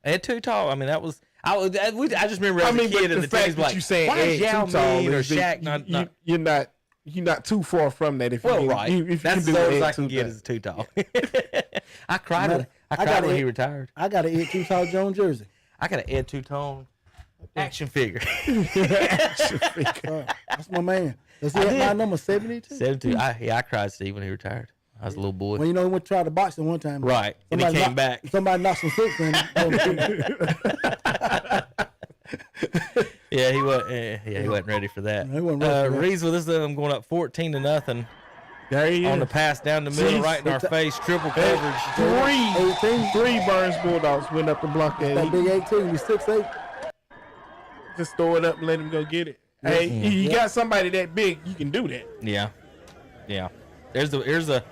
Ed Too Tall. I mean, that was... I just remember as a kid, and the team's like, you saying why is Yao Ming or Shaq not... You're not too far from that. If well, you, right. if that's you as can do close as I Too can get Tall. as Too Tall. I cried when he retired. I got an Ed Too Tall Jones jersey. I got an Ed Too Tall action figure. That's my man. Does he have my number 72? 72. I cried, Steve, when he retired. I was a little boy. Well, you know, he went to try to box him one time. Right. And he came back. Somebody knocked some sense in him. Yeah, he wasn't ready for that. He wasn't ready for that. Reeves with this, I'm going up 14-0. There he on is. the pass down the middle, right in our face, triple coverage. Three Burns Bulldogs went up and blocked that. That big 18, he's 6'8". Just throw it up and let him go get it. Hey, you got somebody that big, you can do that. Yeah. Here's a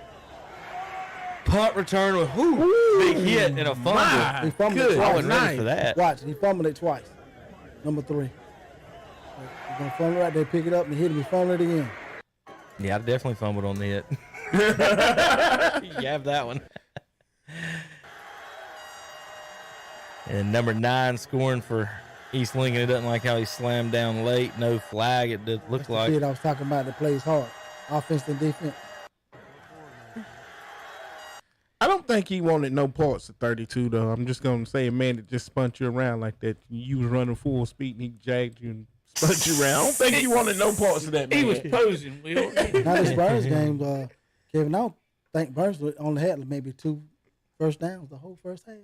punt return with big hit and a fumble. He fumbled it I twice. wasn't ready for that. Watch, he fumbled it twice. Number 3. He's gonna fumble right there, pick it up and hit him. He fumbled it again. Yeah, I definitely fumbled on the hit. You have that one. And number 9 scoring for East Lincoln. It doesn't like how he slammed down late. No flag. It looked like. Kid I was talking about that plays hard, offense and defense. I don't think he wanted no parts of 32 though. I'm just gonna say a man that just spun you around like that. You was running full speed and he jagged you and spun you around. I don't think he wanted no parts of that. Man. He was posing. Now this Burns game, Kevin, I don't think Burns only had maybe 2 first downs the whole first half.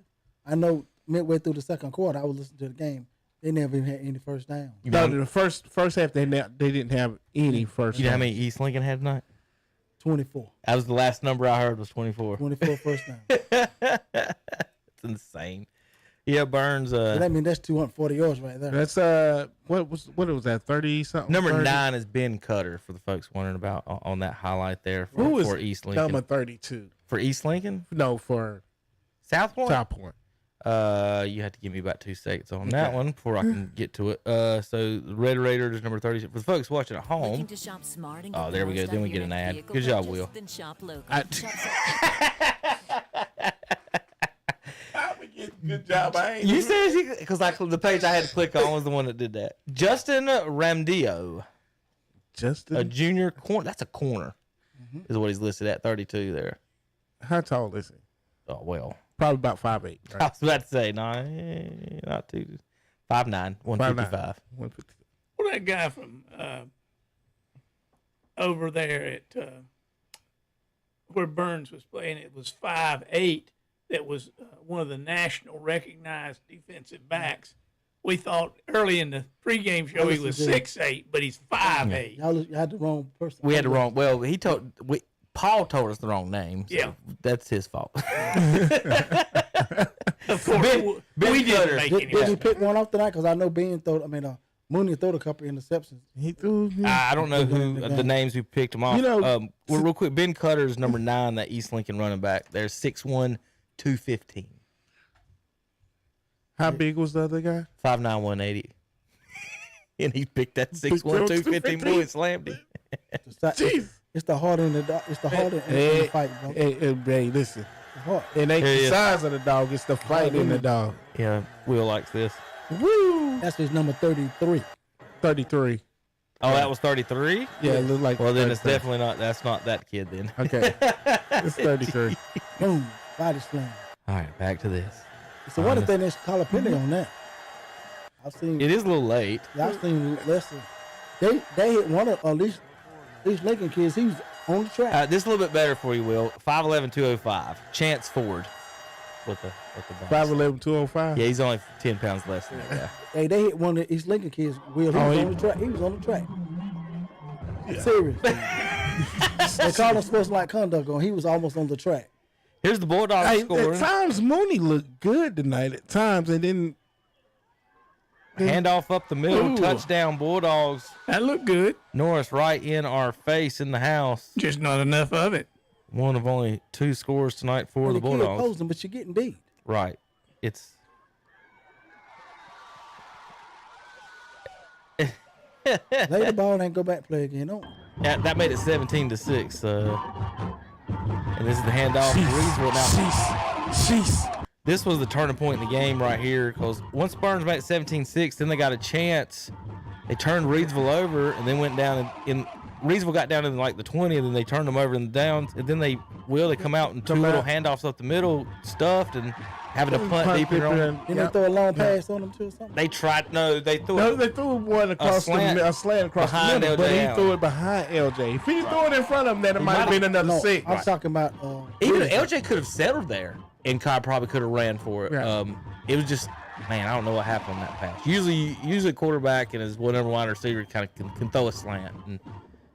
I know midway through the second quarter, I was listening to the game. They never even had any first down. No, the first half they didn't have any first. You know how many East Lincoln had tonight? 24. That was the last number I heard was 24. 24 first down. It's insane. Yeah, Burns. That means that's 240 yards right there. That's what was that 30 something? Number 30? 9 is Ben Cutter for the folks wondering about on that highlight there Who is for East Lincoln. number 32? For East Lincoln? No, for South Point. South Point. You have to give me about 2 seconds on that one before I can get to it. So the Red Raiders is number 30. For the folks watching at home. To shop smart and Oh, there we go. Then we get an ad. Good job, Will. Then shop local. Good job. You said because the page I had to click on was the one that did that. Justin Ramdio. A junior corner. That's a corner. Is what he's listed at 32 there. How tall is he? Oh, well. Probably about 5'8". Right? I was about to say, no, not too. 5'9", 155. Well, that guy from over there at where Burns was playing, it was 5'8". That was one of the national recognized defensive backs. We thought early in the pregame show he was 6'8", but he's 5'8". Y'all had the wrong person. We had the wrong. Well, Paul told us the wrong name. So yeah, that's his fault. We didn't make any. Did he pick one off tonight? Because I know Mooney threw a couple interceptions. He threw. I don't know who the names who picked him off. You know, real quick, Ben Cutter is number 9, that East Lincoln running back. There's 6'1", 215. How big was the other guy? 5'9", 180. And he picked that 6'1", 215 boy and slammed him. Jeez. It's the heart in the dog. It's the heart in the fight, bro. Hey, listen. It ain't Here he the is. size of the dog. It's the fight in the dog. Yeah, Will likes this. Woo! That's his number 33. 33. Oh, that was 33? Yeah, it looked like. Well, then it's 33. definitely not. That's not that kid then. Okay. It's 33. Boom. Body slam. All right, back to this. So what if they didn't call a penalty on that? I've seen. It is a little late. Yeah, I've seen Lester. They hit one of these Lincoln kids. He was on the track. This is a little bit better for you, Will. 5'11", 205. Chance Ford with the bonus. 5'11", 205. Yeah, he's only 10 pounds less than that guy. Hey, they hit one of East Lincoln kids. Will, he was on the track. He was on the track. Serious. They called him sportsmanlike conduct on. He was almost on the track. Here's the Bulldogs Hey, scoring. at times Mooney looked good tonight. At times, and then Handoff up the middle, Ooh. touchdown Bulldogs. That looked good. Norris right in our face in the house. Just not enough of it. One of only 2 scores tonight for Well, the kid Bulldogs. posing, but you're getting beat. Right. It's Lay the ball and go back play again. Don't. that made it 17-6. And this is the handoff to Reedsville now. sheesh. This was the turning point in the game right here because once Burns made it 17-6, then they got a chance. They turned Reedsville over and then went down in Reedsville got down in like the 20, and then they turned them over in the downs, and then they come out and 2 little handoffs up the middle, stuffed, and having to punt deep in their own. Didn't they throw a long pass on them too or something? They tried. No, they threw No, it. they threw one across a slant across the behind middle, but LJ he Allen. threw it behind LJ. If he threw it in front of him, then it might have been another No, six. I'm talking about. Even LJ could have settled there, and Cobb probably could have ran for it. Yeah. It was just, man, I don't know what happened on that pass. Usually quarterback and his whatever wide receiver kind of can throw a slant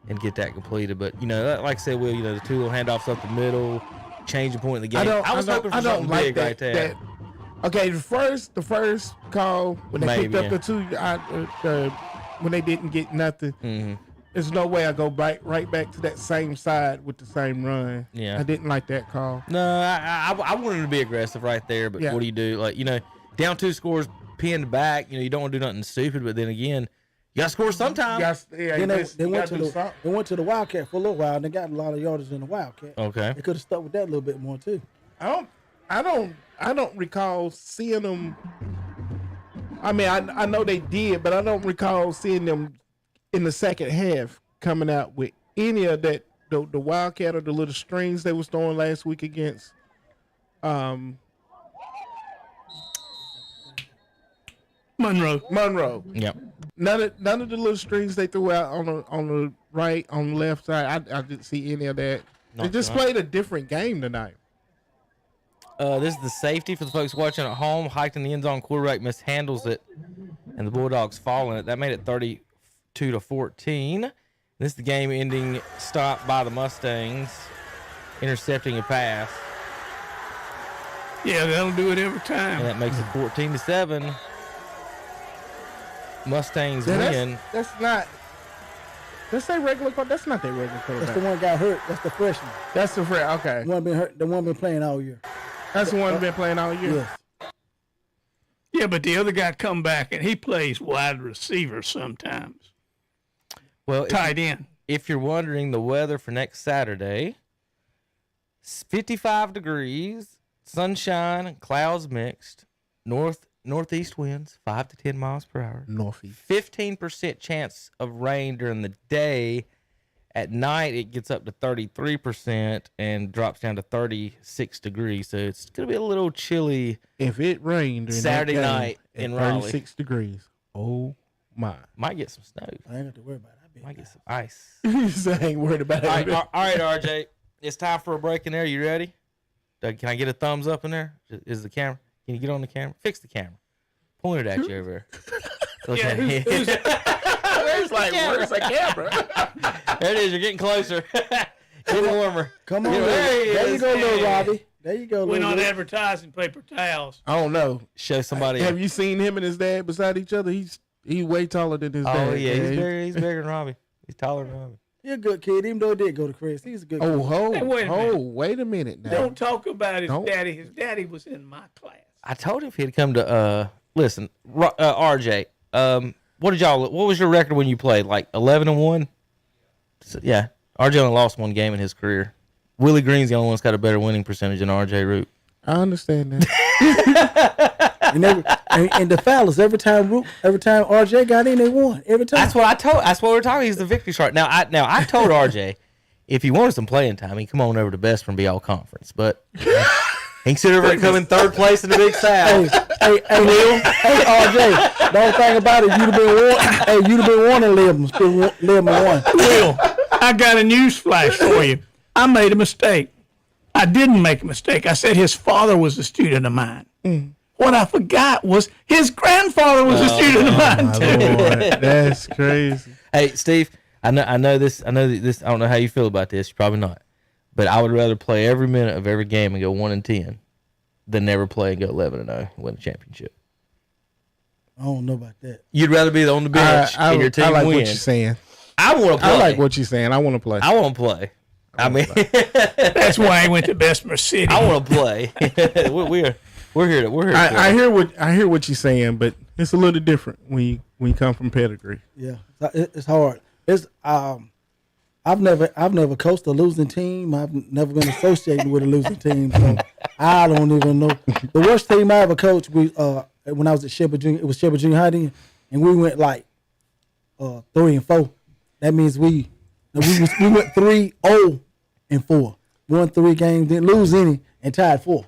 and get that completed. But like I said, Will, the 2 little handoffs up the middle, changing point in the game. I was hoping for something big right there. Okay, the first call when they Maybe, picked up yeah. the 2, when they didn't get nothing. Mm-hmm. There's no way I go right back to that same side with the same run. Yeah. I didn't like that call. No, I wanted to be aggressive right there, but Yeah. what do you do? Like, down 2 scores, pinned back. You don't want to do nothing stupid, but then again, you got to score sometime. Then they went to the Wildcat for a little while, and they got a lot of yardage in the Wildcat. Okay. They could have stuck with that a little bit more too. I don't recall seeing them. I mean, I know they did, but I don't recall seeing them in the second half coming out with any of that, the Wildcat or the little strings they was throwing last week against Monroe. Yep. None of the little strings they threw out on the right, on the left side. I didn't see any of that. They just played a different game tonight. This is the safety for the folks watching at home. Hiked in the end zone, quarterback mishandles it, and the Bulldogs fall in it. That made it 32-14. This is the game-ending stop by the Mustangs, intercepting a pass, Yeah, that'll do it every time. and that makes it 14-7. Mustangs win. That's not. That's their regular. That's not their regular quarterback. That's the one got hurt. That's the freshman. That's the friend. Okay. The one been hurt. The one been playing all year. That's the one who's been playing all year. Yes. Yeah, but the other guy come back and he plays wide receiver sometimes. Well, Tight end. if you're wondering, the weather for next Saturday, 55 degrees, sunshine, clouds mixed, northeast winds, 5 to 10 miles per hour. Northeast. 15% chance of rain during the day. At night, it gets up to 33% and drops down to 36 degrees. So it's going to be a little chilly. If it rained during Saturday that game night at in Raleigh. 36 degrees. Oh my! Might get some snow. I ain't got to worry about it. Might get some ice. I ain't worried about it. All right, RJ. It's time for a break in there. You ready? Doug, can I get a thumbs up in there? Is the camera? Can you get on the camera? Fix the camera. Point it at you over there. It's like, where's the camera? There it is. You're getting closer. Getting warmer. Come on. There You go, little Robbie. There you go. We're little not Robbie. advertising paper towels. I don't know. Show somebody. Have you seen him and his dad beside each other? He's way taller than his dad. Oh, yeah. man. He's bigger than Robbie. He's taller than Robbie. He's a good kid, even though he did go to Chris. He's a good kid. Hey, wait a minute. now. Don't talk about his Don't. daddy. His daddy was in my class. I told him if he'd come to, listen, RJ, what was your record when you played? Like 11-1? So, yeah. RJ only lost one game in his career. Willie Green's the only one that's got a better winning percentage than RJ Root. I understand that. and the fellas, every time RJ got in, they won. Every time. That's what we're talking. He's the victory shark. Now I told RJ if he wanted some playing time, he'd come on over to Best and be all conference. But he can sit over and come in third place in the Big South. RJ, the only thing about it, you'd have been wanting to live in one. Will, I got a news flash for you. I made a mistake. I didn't make a mistake. I said his father was a student of mine. What I forgot was his grandfather was a student of mine too. Lord, that's crazy. Hey, Steve, I know this. I don't know how you feel about this. Probably not. But I would rather play every minute of every game and go 1-10 than never play and go 11-0 and win a championship. I don't know about that. You'd rather be on the bench and your team I like win. what you're saying. I want to play. I like what you're saying. I want to play. I want to play. I mean, That's why he went to Bessemer City. I want to play. We're here. I hear what you're saying, but it's a little different when you come from pedigree. Yeah, it's hard. It's I've never coached a losing team. I've never been associated with a losing team, so I don't even know. The worst team I ever coached when I was at Shepherd Junior, it was Shepherd Junior High then, and we went like 3-4. That means we went 3-0-4. Won 3 games, didn't lose any, and tied 4.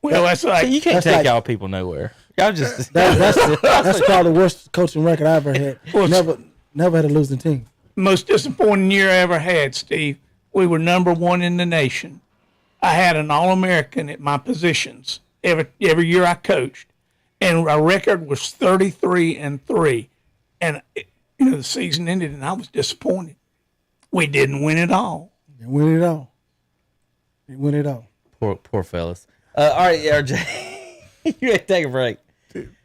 Well, that's like you can't that's take like- y'all people nowhere. Y'all just that's probably the worst coaching record I ever had. Never had a losing team. most disappointing year I ever had, Steve. We were number 1 in the nation. I had an All-American at my positions every year I coached, and our record was 33-3. And the season ended, and I was disappointed. We didn't win it all. Didn't win it all. Didn't win it all. Poor fellas. All right, RJ, you ready to take a break?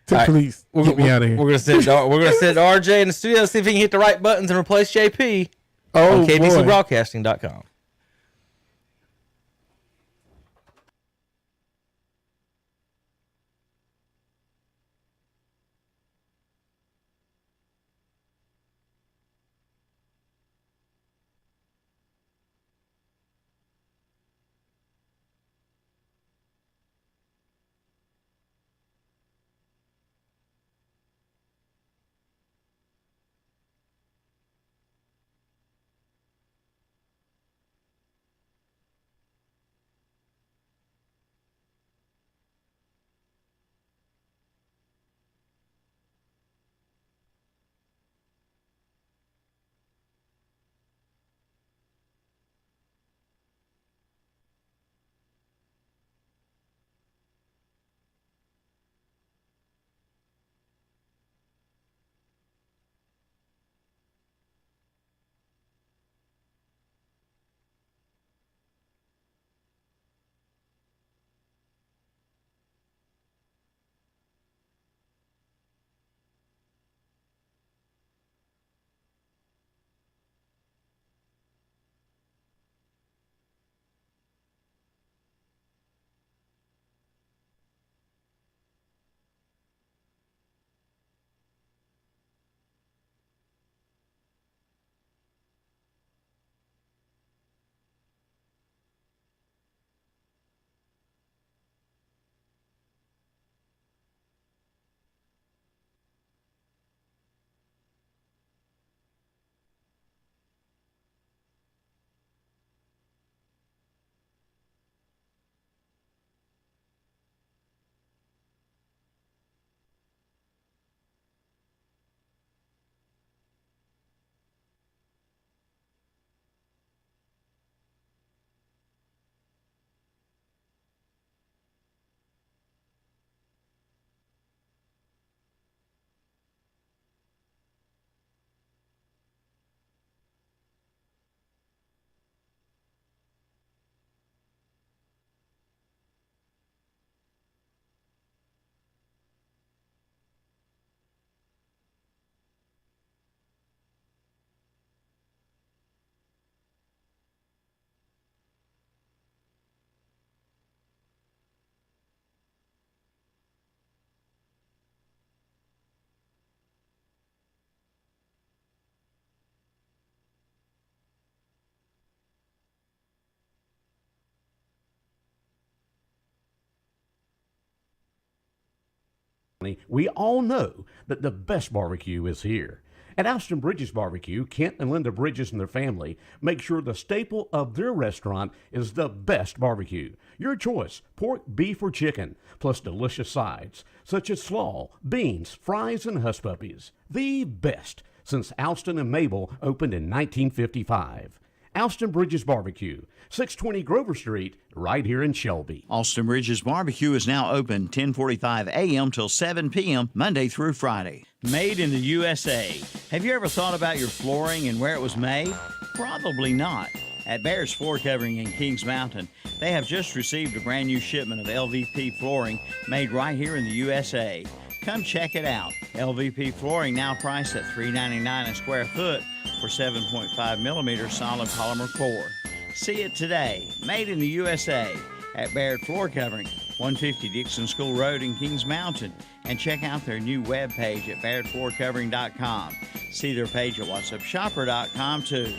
Please get me out of here. We're gonna send RJ in the studio, see if he can hit the right buttons and replace JP Oh, on boy. KBCBroadcasting.com. We all know that the best barbecue is here. At Alston Bridges Barbecue, Kent and Linda Bridges and their family make sure the staple of their restaurant is the best barbecue. Your choice, pork, beef, or chicken, plus delicious sides, such as slaw, beans, fries, and hush puppies. The best since Alston and Mabel opened in 1955. Alston Bridges Barbecue, 620 Grover Street, right here in Shelby. Alston Bridges Barbecue is now open 10:45 a.m. till 7 p.m. Monday through Friday. Made in the USA. Have you ever thought about your flooring and where it was made? Probably not. At Bear's Floor Covering in Kings Mountain, they have just received a brand new shipment of LVP flooring made right here in the USA. Come check it out. LVP flooring now priced at $3.99 a square foot for 7.5 millimeter solid polymer core. See it today, made in the USA at Baird Floor Covering, 150 Dixon School Road in Kings Mountain, and check out their new webpage at bairdfloorcovering.com. See their page at whatsupshopper.com too.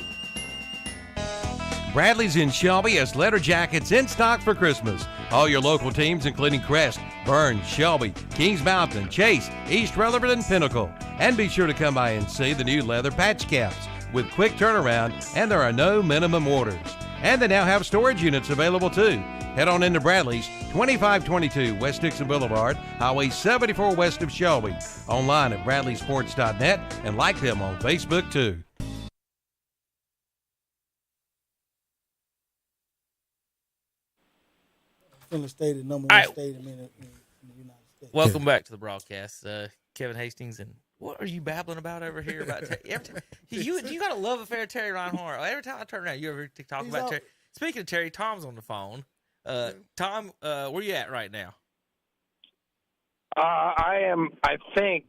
Bradley's in Shelby has letter jackets in stock for Christmas. All your local teams, including Crest, Burns, Shelby, Kings Mountain, Chase, East Rutherford, and Pinnacle. And be sure to come by and see the new leather patch caps with quick turnaround, and there are no minimum orders. And they now have storage units available too. Head on into Bradley's, 2522 West Dixon Boulevard, Highway 74 west of Shelby. Online at bradleysports.net and like them on Facebook too. Finland State is number All one right. stadium in the United States. Welcome back to the broadcast, Kevin Hastings. And what are you babbling about over here? About you got a love affair, Terry Reinhardt. Every time I turn around, you ever talk about Terry. Speaking of Terry, Tom's on the phone. Tom, where you at right now? I am, I think,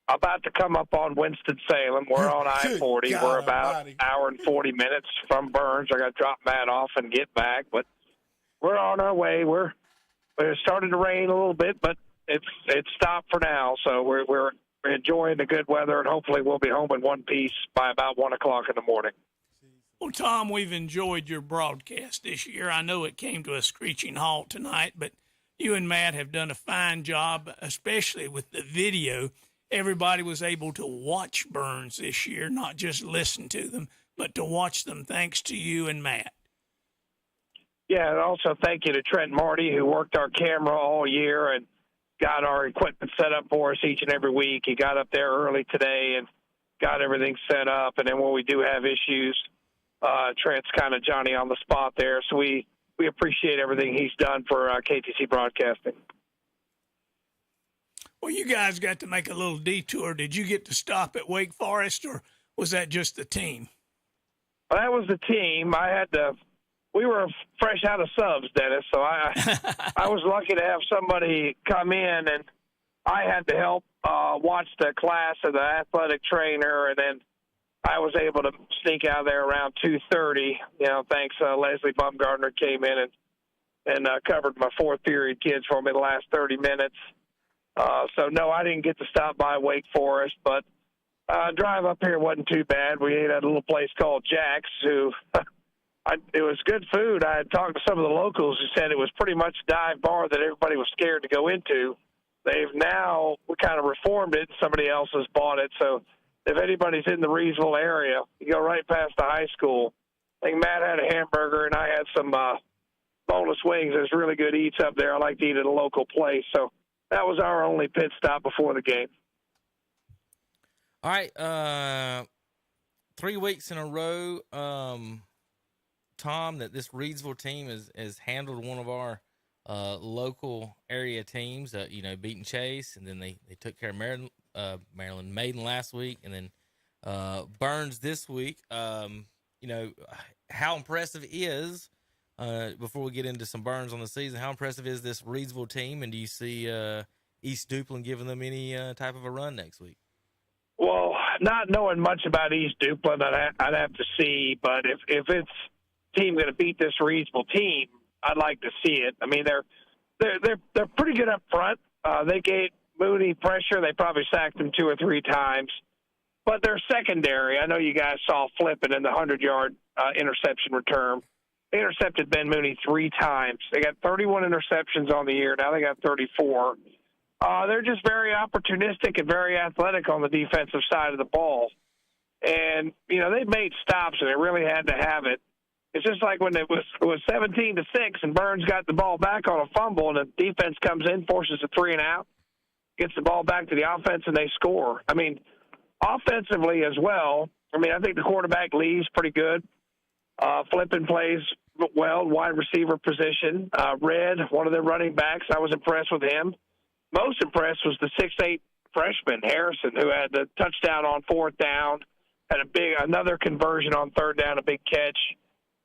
about to come up on Winston-Salem. We're on I-40. We're about an hour and 40 minutes from Burns. I got to drop Matt off and get back, but we're on our way. We're starting to rain a little bit, but it's stopped for now. So we're enjoying the good weather, and hopefully we'll be home in one piece by about 1 o'clock in the morning. Well, Tom, we've enjoyed your broadcast this year. I know it came to a screeching halt tonight, but you and Matt have done a fine job, especially with the video. Everybody was able to watch Burns this year, not just listen to them, but to watch them thanks to you and Matt. Yeah, and also thank you to Trent Marty, who worked our camera all year and got our equipment set up for us each and every week. He got up there early today and got everything set up. And then when we do have issues, Trent's kind of Johnny on the spot there. So we appreciate everything he's done for KTC Broadcasting. Well, you guys got to make a little detour. Did you get to stop at Wake Forest, or was that just the team? Well, that was the team. We were fresh out of subs, Dennis, so I was lucky to have somebody come in, and I had to help watch the class of the athletic trainer, and then I was able to sneak out of there around 2:30. Thanks. Leslie Bumgardner came in and covered my fourth period kids for me the last 30 minutes. So no, I didn't get to stop by Wake Forest, but drive up here wasn't too bad. We ate at a little place called Jack's, who it was good food. I had talked to some of the locals who said it was pretty much a dive bar that everybody was scared to go into. They've now kind of reformed it. Somebody else has bought it. So if anybody's in the Reedsville area, you go right past the high school. I think Matt had a hamburger, and I had some boneless wings. There's really good eats up there. I like to eat at a local place. So that was our only pit stop before the game. All right, 3 weeks in a row, Tom, that this Reedsville team has handled one of our local area teams, beating Chase, and then they took care of Maryland Maiden last week, and then Burns this week. How impressive is, before we get into some Burns on the season, how impressive is this Reedsville team, and do you see East Duplin giving them any type of a run next week? Well, not knowing much about East Duplin, I'd have to see, but if it's team going to beat this Reedsville team, I'd like to see it. I mean, they're pretty good up front. They gave Mooney pressure. They probably sacked him 2 or 3 times. But their secondary, I know you guys saw flipping in the 100-yard interception return. They intercepted Ben Mooney 3 times. They got 31 interceptions on the year. Now they got 34. They're just very opportunistic and very athletic on the defensive side of the ball. And, they've made stops, and they really had to have it. It's just like when it was 17-6 and Burns got the ball back on a fumble, and the defense comes in, forces a 3-and-out, gets the ball back to the offense, and they score. I mean, offensively as well, I think the quarterback Lee's pretty good. Flippin plays well, wide receiver position. Red, one of their running backs, I was impressed with him. Most impressed was the 6'8" freshman, Harrison, who had the touchdown on fourth down, had another conversion on third down, a big catch.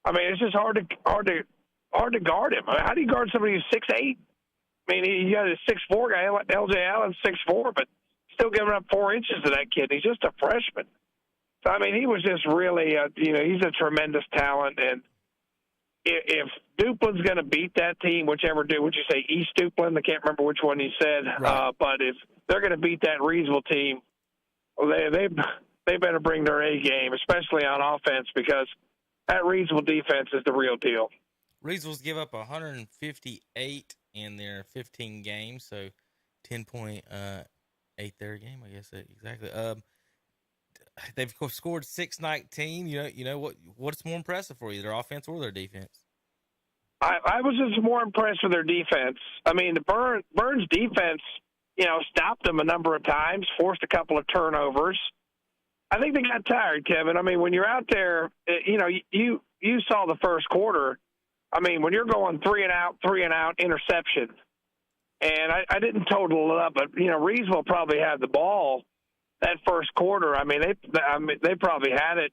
It's just hard to guard him. How do you guard somebody who's 6'8"? You got a 6'4" guy, L.J. Allen, 6'4", but still giving up 4 inches to that kid. He's just a freshman. So, he was just really, he's a tremendous talent. And if Duplin's going to beat that team, would you say East Duplin? I can't remember which one you said. Right. But if they're going to beat that Reedsville team, they better bring their A game, especially on offense, because that Reedsville defense is the real deal. Reedsville's give up 158 in their 15 games, so 10.8 their game, I guess exactly. They've scored 619. What's more impressive for you, their offense or their defense? I was just more impressed with their defense. The Burns defense, stopped them a number of times, forced a couple of turnovers. I think they got tired, Kevin. When you're out there, you saw the first quarter. When you're going three and out, interception. And I didn't total it up, but, Reedsville probably had the ball that first quarter. They probably had it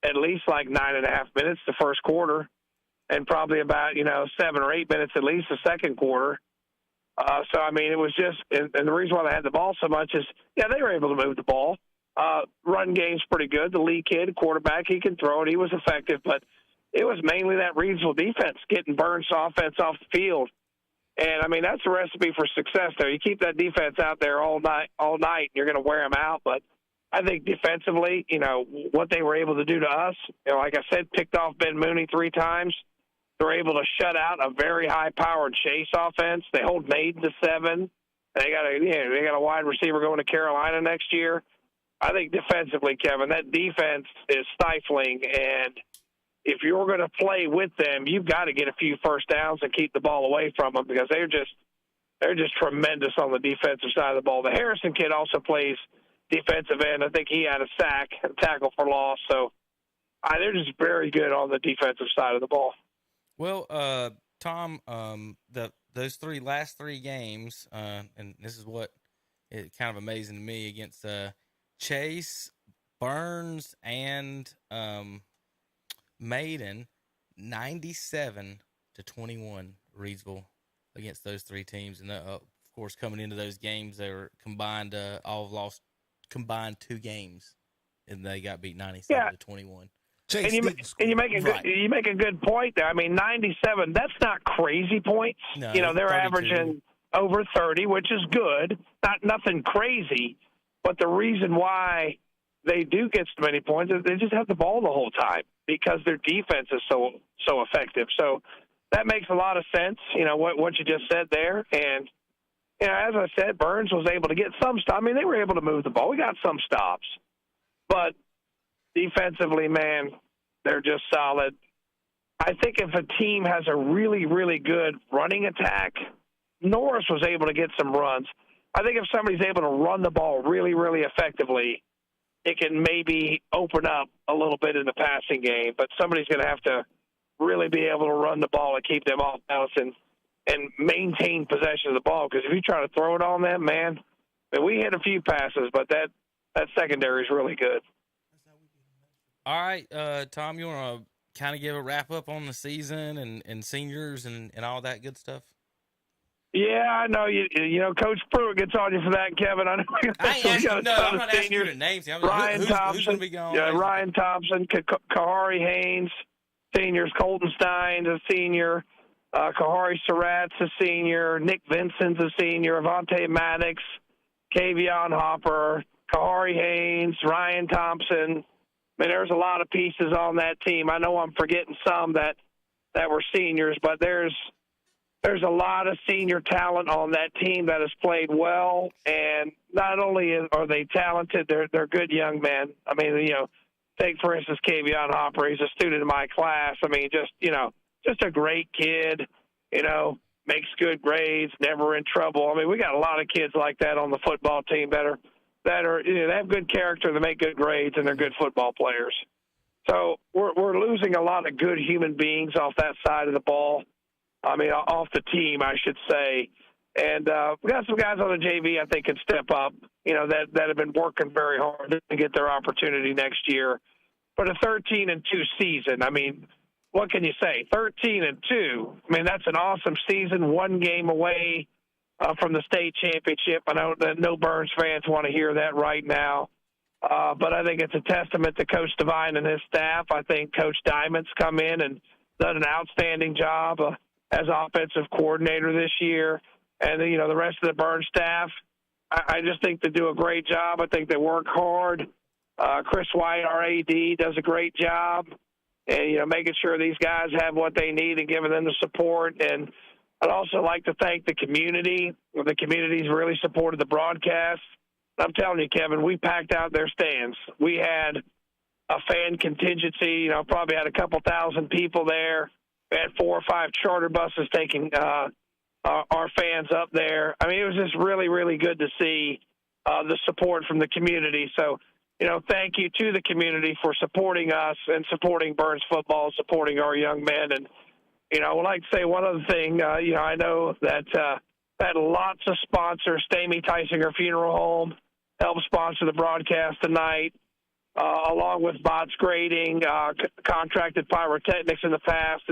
at least like 9.5 minutes the first quarter, and probably about, 7 or 8 minutes at least the second quarter. It was just, and the reason why they had the ball so much is, they were able to move the ball. Run game's pretty good. The Lee kid, quarterback, he can throw it. He was effective, but it was mainly that Reedsville defense getting Burns' offense off the field. And, that's a recipe for success there. You keep that defense out there all night, and you're going to wear them out. But I think defensively, what they were able to do to us, like I said, picked off Ben Mooney 3 times. They're able to shut out a very high-powered Chase offense. They hold Maiden to 7. They got a wide receiver going to Carolina next year. I think defensively, Kevin, that defense is stifling, and if you're going to play with them, you've got to get a few first downs and keep the ball away from them, because they're just tremendous on the defensive side of the ball. The Harrison kid also plays defensive end. I think he had a sack, a tackle for loss. So they're just very good on the defensive side of the ball. Well, Tom, those last three games, and this is what is kind of amazing to me, against Chase, Burns, and Maiden, 97-21 Reedsville against those 3 teams. And of course, coming into those games, they were combined, combined 2 games, and they got beat 97-21. And you make a good point there. 97, that's not crazy points. No, they're 32. averaging over 30, which is good. Nothing crazy. But the reason why they do get so many points is they just have the ball the whole time, because their defense is so effective. So that makes a lot of sense, what you just said there. And, as I said, Burns was able to get some stops. They were able to move the ball. We got some stops. But defensively, man, they're just solid. I think if a team has a really, really good running attack, Norris was able to get some runs. I think if somebody's able to run the ball really, really effectively, it can maybe open up a little bit in the passing game. But somebody's going to have to really be able to run the ball and keep them off balance and maintain possession of the ball. Because if you try to throw it on them, man, we hit a few passes, but that secondary is really good. All right, Tom, you want to kind of give a wrap up on the season and seniors and all that good stuff? Yeah, I know. Coach Pruitt gets on you for that, Kevin. I know. I'm not asking you to name. Ryan Thompson. Who's going to be gone? Yeah, Ryan Thompson, Kahari Haynes, seniors. Colton Stein, a senior. Kahari Surratt's a senior. Nick Vincent's a senior. Avante Maddox, Kavion Hopper, Kahari Haynes, Ryan Thompson. There's a lot of pieces on that team. I know I'm forgetting some that were seniors, but there's there's a lot of senior talent on that team that has played well, and not only are they talented, they're good young men. I mean, take for instance Kavion Hopper. He's a student in my class. I mean, just a great kid. Makes good grades, never in trouble. I mean, we got a lot of kids like that on the football team that are they have good character, they make good grades, and they're good football players. So we're losing a lot of good human beings off that side of the ball. I mean, off the team, I should say. And we got some guys on the JV I think can step up, that have been working very hard to get their opportunity next year. But a 13-2 season, I mean, what can you say? 13-2. I mean, that's an awesome season, one game away from the state championship. I know that no Burns fans want to hear that right now. But I think it's a testament to Coach Devine and his staff. I think Coach Diamond's come in and done an outstanding job as offensive coordinator this year. And, the rest of the Burns staff, I just think they do a great job. I think they work hard. Chris White, our AD, does a great job. And, making sure these guys have what they need and giving them the support. And I'd also like to thank the community. The community's really supported the broadcast. I'm telling you, Kevin, we packed out their stands. We had a fan contingency, probably had a couple thousand people there. We had 4 or 5 charter buses taking our fans up there. I mean, it was just really, really good to see the support from the community. So, thank you to the community for supporting us and supporting Burns football, supporting our young men. And, I would like to say one other thing. I know that had lots of sponsors. Stamey Tysinger Funeral Home helped sponsor the broadcast tonight, along with Bots Grading, contracted pyrotechnics in the past.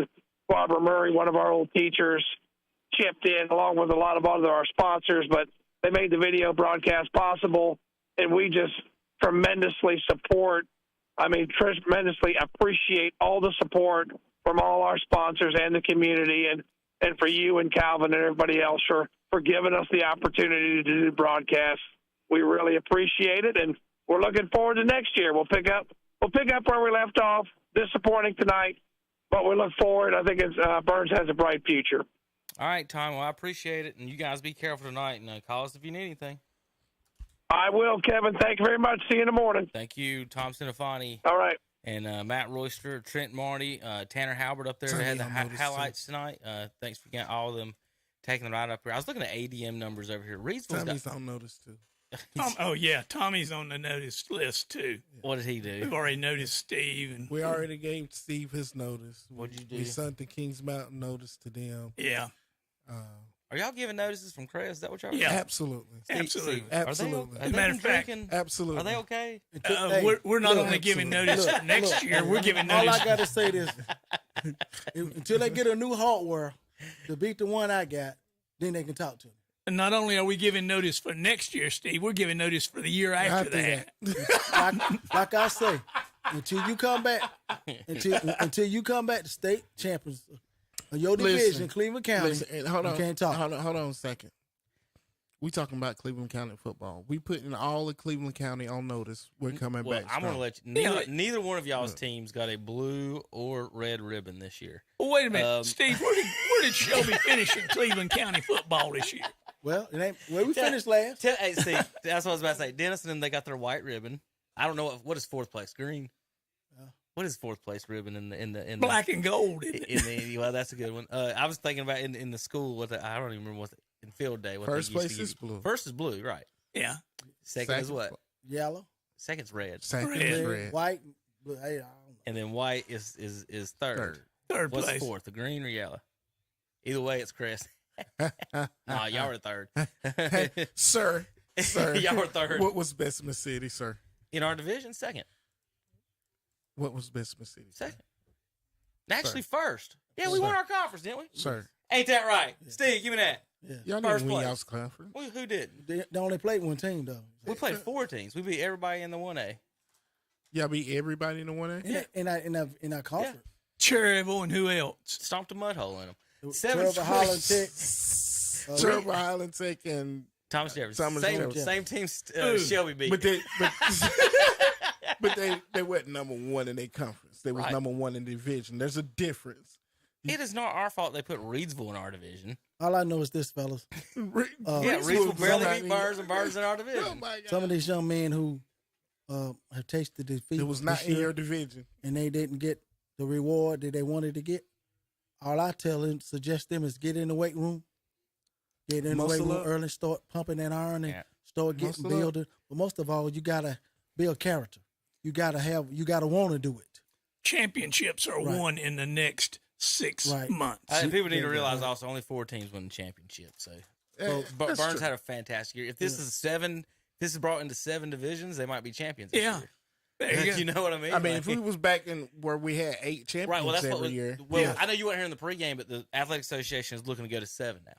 Barbara Murray, one of our old teachers, chipped in along with a lot of other our sponsors, but they made the video broadcast possible, and we just tremendously tremendously appreciate all the support from all our sponsors and the community, and for you and Calvin and everybody else for giving us the opportunity to do broadcasts. We really appreciate it, and we're looking forward to next year. We'll pick up where we left off. Disappointing tonight, but we look forward. I think Burns has a bright future. All right, Tom. Well, I appreciate it, and you guys be careful tonight, and call us if you need anything. I will, Kevin. Thank you very much. See you in the morning. Thank you, Tom Sinofani. All right. And Matt Royster, Trent Marty, Tanner Halbert up there that had the highlights tonight. Thanks for getting all of them taking the ride up here. I was looking at ADM numbers over here. Tommy's on notice, too. Tommy's on the notice list, too. What did he do? We've already noticed Steve. And we already gave Steve his notice. What did you do? We sent the Kings Mountain notice to them. Yeah. Are y'all giving notices from Crest? Is that what y'all are? Yeah, absolutely. Absolutely. Absolutely. As a matter of fact, absolutely. Are they okay? We're not only giving notice for next year, we're giving notice. All I got to say is, until they get a new hardware to beat the one I got, then they can talk to me. And not only are we giving notice for next year, Steve, we're giving notice for the year after that. like I say, until you come back, until you come back to state champions of your division, Cleveland County, hold on, you can't talk. Hold on a second. We talking about Cleveland County football. We putting all of Cleveland County on notice. We're coming back. I'm going to let you. Neither one of y'all's teams got a blue or red ribbon this year. Well, wait a minute, Steve. Where did Shelby finish in Cleveland County football this year? Well, it ain't where we finished last. Hey, Steve, that's what I was about to say. Dennis and them, they got their white ribbon. I don't know what is fourth place. Green. What is fourth place ribbon in the black and gold? Well, that's a good one. I was thinking about in the school. I don't even remember what in field day. What first place is blue. First is blue, right? Yeah. Second is what? Yellow. Second's red. Second is red. White. Blue. Hey, and then white is third. Third What's place. Fourth? The green or yellow? Either way, it's Crest. Nah, y'all were third. Hey, sir. Y'all were third. What was best in the city, sir? In our division, second. What was best in the city? Second. Actually, first. Yeah, we won our conference, didn't we? Sir. Ain't that right? Yeah. Steve, give me that. Yeah. Y'all didn't win y'all's conference. Who didn't? They only played one team, though. We played 4 teams. We beat everybody in the 1A. Y'all beat everybody in the 1A? Yeah. In our conference. Yeah. Cherryville and who else? Stomped a mud hole in them. Trevor Highland Tech. Trevor Highland Tech and Thomas Jefferson. Same team Shelby beat. But they went number one in their conference. They was number one in the division. There's a difference. It is not our fault they put Reidsville in our division. All I know is this, fellas. Yeah, Reidsville barely beat Burns, and Burns in our Oh division. my God. Some of these young men who have tasted defeat. It was not this in year, your division. and they didn't get the reward that they wanted to get. All I suggest them is get in the weight room, get in the weight Muscle room up. early, start pumping that iron, and Yeah. start getting Muscle up. building. But most of all, you gotta build character. You gotta want to do it. Championships are Right. won in the next 6 Right. months. People need to realize also only 4 teams win the championship. So That's Burns true. had a fantastic year. If this is 7, if this is brought into 7 divisions, they might be champions. This Yeah. year. There you go. You know what I mean? I mean, Like- if we was back in where we had 8 champions right. Well, that's every what. year. Well, Yeah. I know you weren't here in the pregame, but the Athletic Association is looking to go to 7 now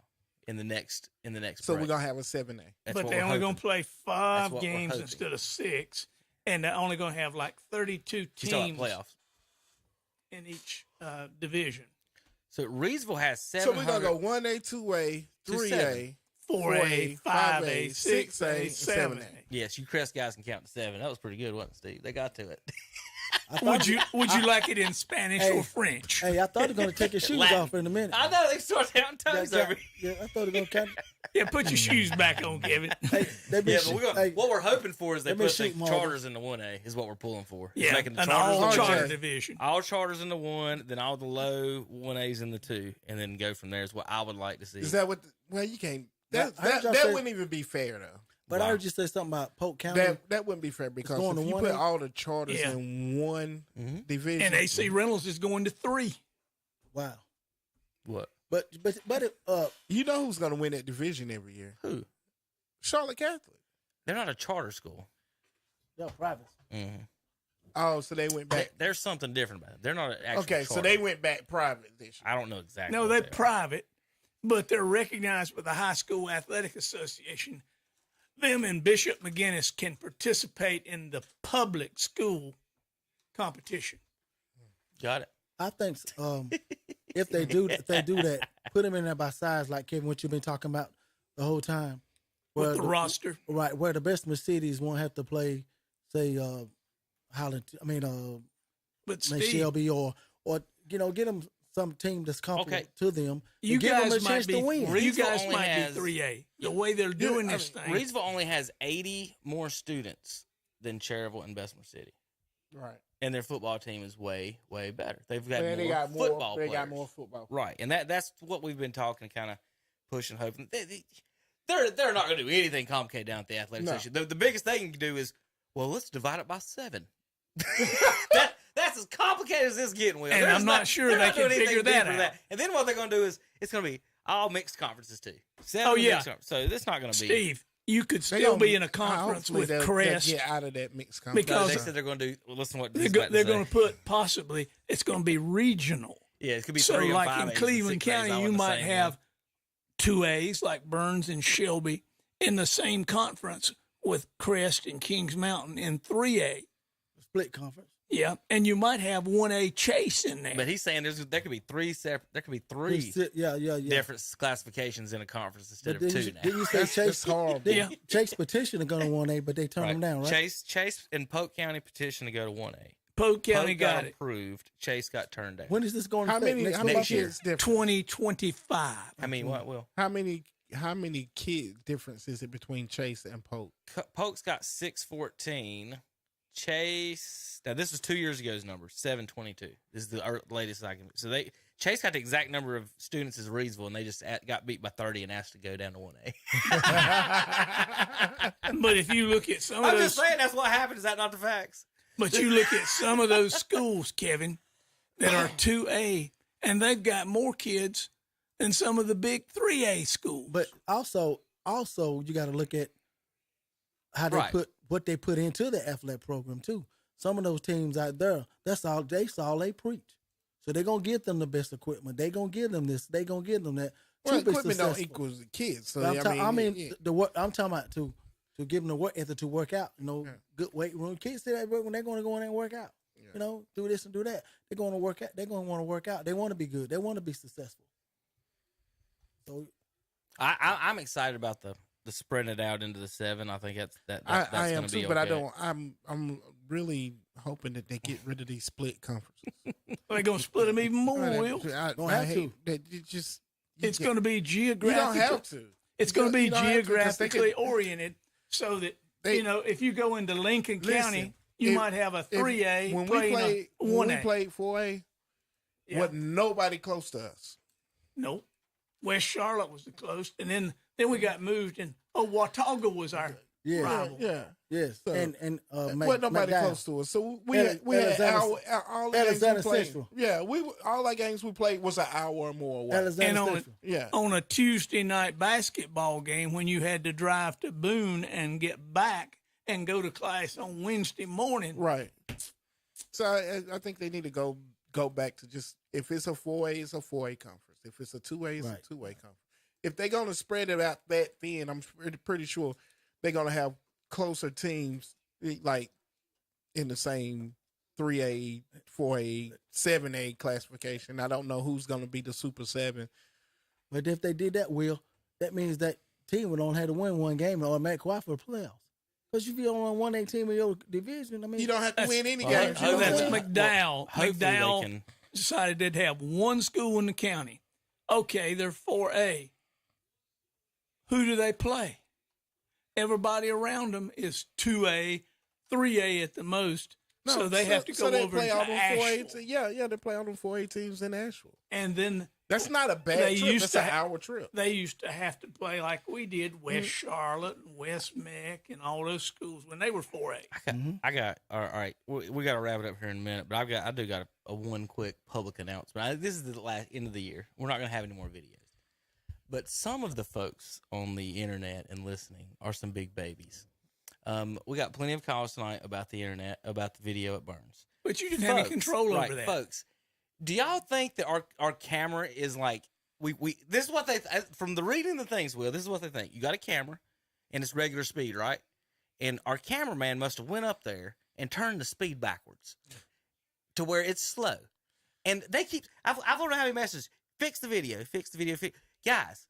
in the next So break. we're gonna have a 7A. That's But what they're we're only going hoping. to play That's 5 what we're games hoping. instead of 6, and they're only going to have like 32 You still have teams playoffs. in each division. So Reidsville has So 700. we're gonna go 1A, 2A, To 3A, 4A, 5A, 6A, 6A, 7A. Yes, you Crest guys can count to 7. That was pretty good, wasn't it, Steve? They got to it. Would you like it in Spanish Hey. or French? Hey, I thought they were gonna take your shoes Latin. off in a minute. I know they start counting toes over. Yeah, I thought they were gonna count. Yeah, put your shoes back on, Kevin. Hey, they been Yeah, shoot- but we're gonna, hey, what we're hoping for is they let me put the shoot Marvin. charters in the 1A is what we're pulling for. It's Yeah, making the an charters all the charter 1A. division. All charters in the 1, then all the low 1As in the 2, and then go from there is what I would like to see. Is that what? Well, you can't. That I heard y'all that say- wouldn't even be fair though. But I heard you say something about Polk County. That wouldn't be fair because going if to you 1A? put all the charters Yeah. in one division, And AC Reynolds is going to 3. Wow. What? But it, you know who's going to win that division every year? Who? Charlotte Catholic. They're not a charter school. yo, private. Mm-hmm. Oh, so they went back. There's something different about it. They're not an actual Okay, so charter. they went back private this year. I don't know exactly. No, what they're they are. private, but they're recognized by the High School Athletic Association. Them and Bishop McGinnis can participate in the public school competition. Got it. I think if they do that, put them in there by size, like Kevin, what you've been talking about the whole time. With the roster. Right, where the best cities won't have to play, say, Highland. I mean, But May Steve, Shelby or get them some team that's comparable to them. you and give them a guys chance might be to win. you Reidsville guys only might has- be 3A. The way they're doing this thing. Reidsville only has 80 more students than Cherryville and Bessemer City, Right. and their football team is way, way better. They've got Well, more they got more. football They players. got more football. Right, and that's what we've been talking, kind of pushing, hoping. They're not going to do anything complicated down at the athletic No. station. The biggest they can do is, well, let's divide it by 7. That's as complicated as this getting. Will. And There's I'm not sure they're they not doing can anything figure that deeper than out. And then what they're going to do is it's going to be all mixed conferences too. 7 Oh, yeah. mixed conferences. So it's not going to be. Steve, you could They still gonna- be in a conference hopefully with they'll Crest. get out of that mixed No, conference. because- they said they're going to do. Well, listen to what They're, he's about to they're say. going to put possibly, it's going to be regional. Yeah, it could be So 3 and like 5 in A's and Cleveland 6 A's County, all you in the might same have one. 2A's like Burns and Shelby in the same conference with Crest and Kings Mountain in 3A. Split conference. Yeah, and you might have 1A Chase in there. But he's saying there could be 3 separate. There could be 3 Yeah. different classifications in a conference instead But of 2 didn't now. you say That's Chase? horrible. Didn't Chase petition to go to 1A, but they turned them down, right? Chase and Polk County petitioned to go to 1A. Polk County Polk got it. approved. Chase got turned down. When is this going to How affect? many? Next How month? many next year. kids different? 2025. I mean, what will? How many kid difference is it between Chase and Polk? Polk's got 614. Chase. Now this was 2 years ago's number. 722. This is the latest I can. So Chase got the exact number of students as Reidsville, and they just got beat by 30 and asked to go down to 1A. But if you look at some of I'm those, just saying that's what happened. Is that not the facts? but you look at some of those schools, Kevin, that are 2A, and they've got more kids than some of the big 3A schools. But also you got to look at how they Right. put what they put into the athletic program too. Some of those teams out there, that's all they preach. So they're gonna give them the best equipment. They're gonna give them this. They're gonna give them that. Well, to be equipment don't successful. equal the kids. So But I mean, yeah. The work. I'm talking about to give them the work ethic to work out. Good weight room. Kids say that when they're going to go in there and work out. Do this and do that. They're going to work out. They're going to want to work out. They want to be good. They want to be successful. So I'm excited about the spreading it out into the 7. I think that's I am going to be too, okay. but I don't. I'm really hoping that they get rid of these split conferences. They're going to split them even more, I- Will. Don't I have hate to. that you just. It's going to be geographically. You don't have to. It's going to be You don't have to, 'cause they geographically can- oriented, so that They- if you go into Lincoln Listen, County, you if- might have a if- 3A when we playing played a when 1A. we played 4A, Yeah. wasn't nobody close to us. Nope. West Charlotte was the close, and then we got moved, and Watauga was our Yeah. rival. Yeah, Yes. So, and wasn't nobody McDowell. close to us. So we Ele- had all the games we Alexander played. Central. Yeah, all our games we played was an hour or more away. Alexander And Central. Yeah, On a Tuesday night basketball game, when you had to drive to Boone and get back and go to class on Wednesday morning, right. So I think they need to go back to just, if it's a 4A, it's a 4A conference. If it's a 2A, it's Right. a 2A conference. If they're going to spread it out that thin, I'm pretty sure they're going to have closer teams like in the same 3A, 4A, 7A classification. I don't know who's going to be the Super 7. But if they did that, Will, that means that team would only have to win one game and automatically qualify for the playoffs. Because if you're on 1A team in your division, I mean, You don't have to win any well, games. You know what I'm that's saying? McDowell. Hopefully they McDowell can- decided they'd have one school in the county. Okay, they're 4A. Who do they play? Everybody around them is 2A, 3A at the most. So they have to go they over play into all them 4A Asheville. Yeah, they play all them 4A teams in Asheville. And then That's not a bad They trip. used That's to an ha- hour trip. they used to have to play like we did, West Charlotte and West Meck and all those schools when they were 4A. I got all right. We got to wrap it up here in a minute, but I do got a one quick public announcement. This is the last end of the year. We're not going to have any more videos, but some of the folks on the internet and listening are some big babies. We got plenty of calls tonight about the internet, about the video at Burns. But you didn't have any control over that. Folks, do y'all think that our camera is like we this is what they from the reading the things, Will, this is what they think. You got a camera and it's regular speed, right? And our cameraman must have went up there and turned the speed backwards to where it's slow. And they keep I've already had a message, fix the video. Guys,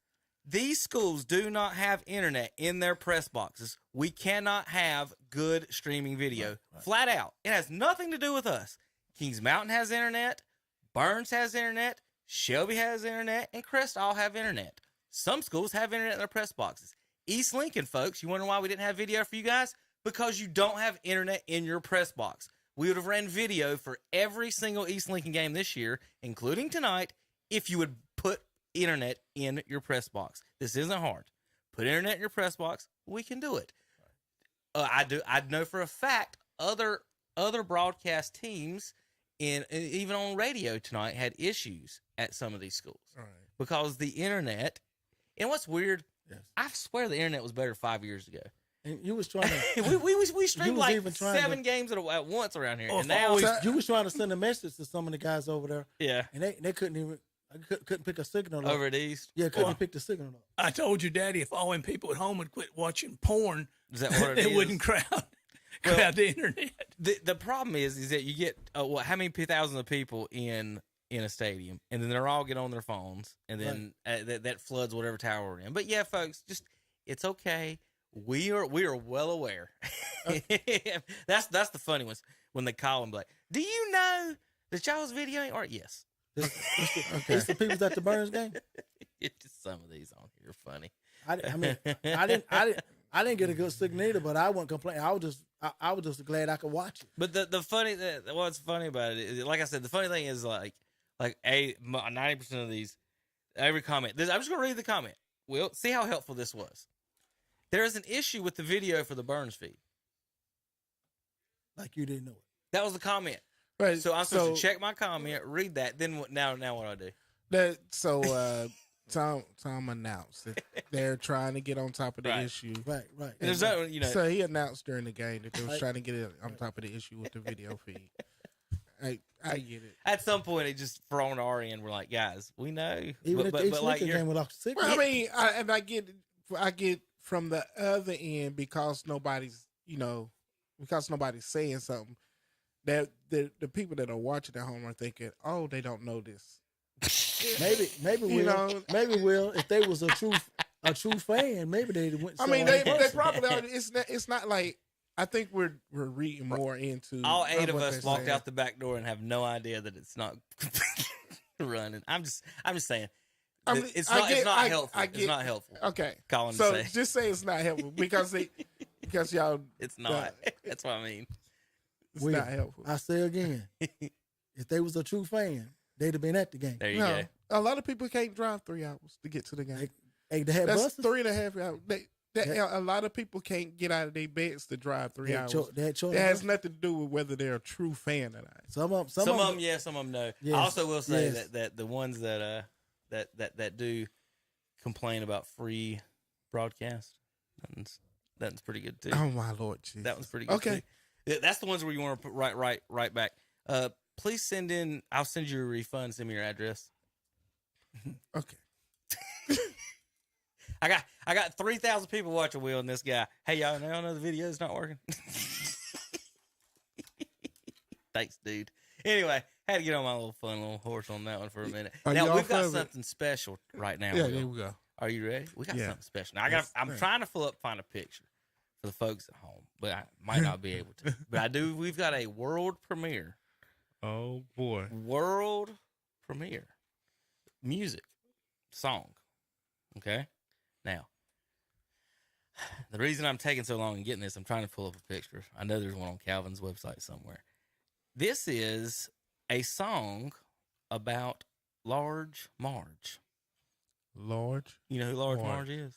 these schools do not have internet in their press boxes. We cannot have good streaming video. Flat out. It has nothing to do with us. Kings Mountain has internet. Burns has internet. Shelby has internet. And Crest all have internet. Some schools have internet in their press boxes. East Lincoln, folks, you wonder why we didn't have video for you guys? Because you don't have internet in your press box. We would have ran video for every single East Lincoln game this year, including tonight, if you would put internet in your press box. This isn't hard. Put internet in your press box. We can do it. I know for a fact other broadcast teams even on radio tonight had issues at some of these schools because the internet. And what's weird, I swear the internet was better 5 years ago. and you was trying to we streamed was like even trying 7 to- games at once around here, Oh, and now you was trying to send a message to some of the guys over there, yeah, and they couldn't even couldn't pick a signal up. over at East. Yeah, couldn't pick the signal up. I told you, Daddy, if all them people at home would quit watching porn, Is that what it they is? wouldn't crowd the internet. The problem is that you get how many thousands of people in a stadium, and then they're all get on their phones, and then that floods whatever tower we're in. But yeah, folks, just it's okay. We are well aware. That's the funny ones when they call and be like, "Do you know that y'all's videoing?" Or yes, It's the people at the Burns game. it's just some of these on here are funny. I didn't get a good signal either, but I wouldn't complain. I was just glad I could watch it. But the funny what's funny about it is, like I said, the funny thing is like 90% of these, every comment. I'm just gonna read the comment. Will, see how helpful this was. There is an issue with the video for the Burns feed. Like you didn't know it. That was the comment. Right. So I'm supposed to check my comment, read that, then now what do I do? Tom announced that they're trying to get on top of the issue. Right. And there's no, So he announced during the game that they was trying to get it on top of the issue with the video feed. I get it. At some point, it just thrown our end. We're like, guys, we know. Even if the East like Lincoln you're, game without signal. Well, I mean, I get from the other end because nobody's saying something. That the people that are watching at home are thinking, oh, they don't know this. Maybe Will, if they was a true fan, maybe they went. I mean, they probably are. It's not like I think we're reading more into All 8 of what us they're walked saying. out the back door and have no idea that it's not running. I'm just saying. I mean, It's I not. get- It's not I- helpful. I get- It's not helpful. Okay, Colin to so say. just say it's not helpful because y'all. It's not. That's what I mean. It's Will, not helpful. I say again, if they was a true fan, they'd have been at the game. There you No, go. a lot of people can't drive 3 hours to get to the game. Hey, they had That's buses. 3.5 hours. A lot of people can't get out of their beds to drive 3 hours. It has nothing to do with whether they're a true fan or not. Some of Some of them, yes. Some of them, no. Yes, I also will say yes. that the ones that do complain about free broadcast, that's pretty good too. Oh my Lord, Jesus. That one's pretty good. Okay. Too. That's the ones where you want to put right back. Please send in. I'll send you a refund. Send me your address. Okay. I got 3,000 people watching Will and this guy. Hey y'all know the video's not working. Thanks, dude. Anyway, had to get on my little horse on that one for a minute. Are you Now off we've got of it? something special right now. Yeah, Will. there we go. Are you ready? We got Yeah. something special. Now I'm trying to find a picture for the folks at home, but I might not be able to. But I do. We've got a world premiere. Oh boy. World premiere music song. Okay. Now, the reason I'm taking so long in getting this, I'm trying to pull up a picture. I know there's one on Calvin's website somewhere. This is a song about Large Marge. Large. You know who Large Marge. Marge is?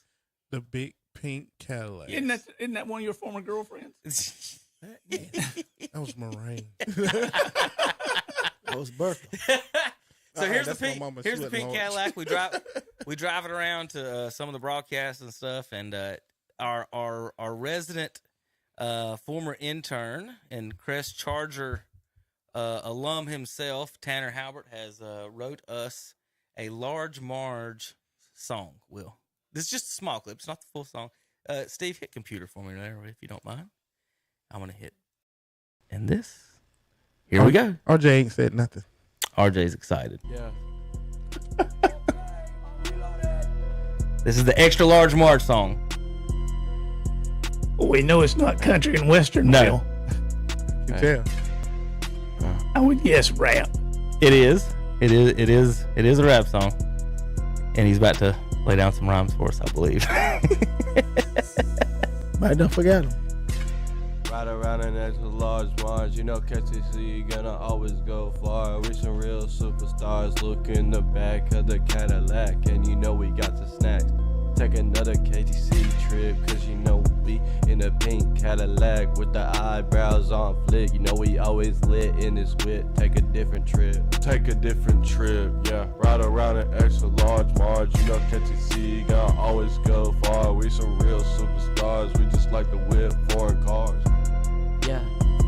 The big pink Cadillac. Isn't that one of your former girlfriends? That was Moraine. That was Bertha. So here's the that's my pink. mama. Here's She the wasn't pink Marge. Cadillac. We drive it around to some of the broadcasts and stuff. And our resident former intern and Crest Charger alum himself, Tanner Halbert, has wrote us a Large Marge song. Will, this is just a small clip. It's not the full song. Steve, hit computer for me there, if you don't mind. I'm gonna hit. And this. Here we go. RJ ain't said nothing. RJ's excited. Yeah. This is the Extra Large Marge song. We know it's not country and western. No. Will. You can tell. I would guess rap. It is a rap song. And he's about to lay down some rhymes for us, I believe. Might not forget him. Ride around an extra large Marge, you know KTC gonna always go far. We some real superstars, look in the back of the Cadillac, and you know we got the snacks. Take another KTC trip, cause you know we in a pink Cadillac with the eyebrows on flick. You know we always lit in this whip, take a different trip. Take a different trip, yeah. Ride around an extra large Marge, you know KTC gonna always go far. We some real superstars, we just like to whip foreign cars. Yeah,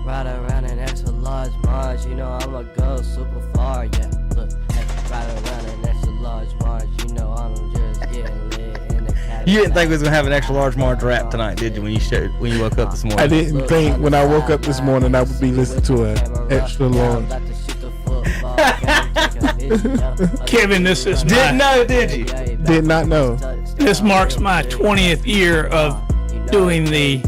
ride around an extra large Marge, you know I'ma go super far, yeah. Look, hey, ride around an extra large Marge, you know I'm just getting lit in the Cadillac. You didn't think we was gonna have an Extra Large Marge rap tonight, did you, when you woke up this morning? I didn't think when I woke up this morning I would be listening to an extra large. Kevin, this is Didn't know, did you? Did not know. This marks my 20th year of doing the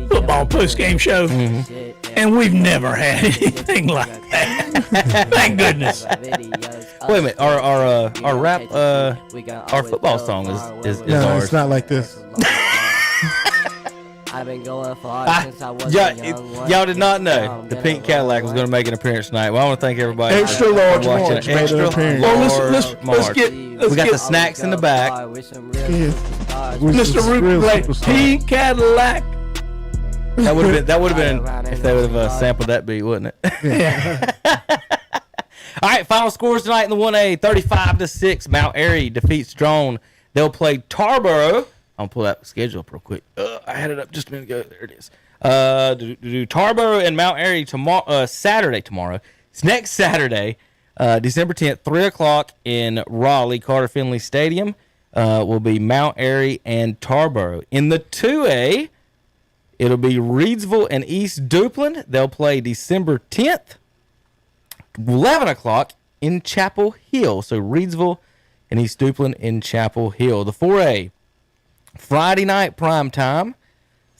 football post-game show, and we've never had anything like that. Thank goodness. Wait a minute, our rap, our football song is No, ours. it's not like this. I've been going for since I was Y'all did not know the pink Cadillac was going to make an appearance tonight. Well, I want to thank everybody Extra for large watching. Marge made an Extra appearance. Well, large Marge. We got the snacks in the back. Mr. Rupert played Pink Cadillac. That would have been if they would have sampled that beat, wouldn't it? Yeah. All right, final scores tonight in the 1A: 35-6. Mount Airy defeats Drone. They'll play Tarboro. I'm gonna pull that schedule up real quick. I had it up just a minute ago. There it is. Tarboro and Mount Airy tomorrow. Tomorrow. It's next Saturday, December 10th, 3:00 in Raleigh, Carter Finley Stadium. Will be Mount Airy and Tarboro. In the 2A, it'll be Reedsville and East Duplin. They'll play December 10th, 11:00 in Chapel Hill. So Reedsville and East Duplin in Chapel Hill. The 4A, Friday night prime time,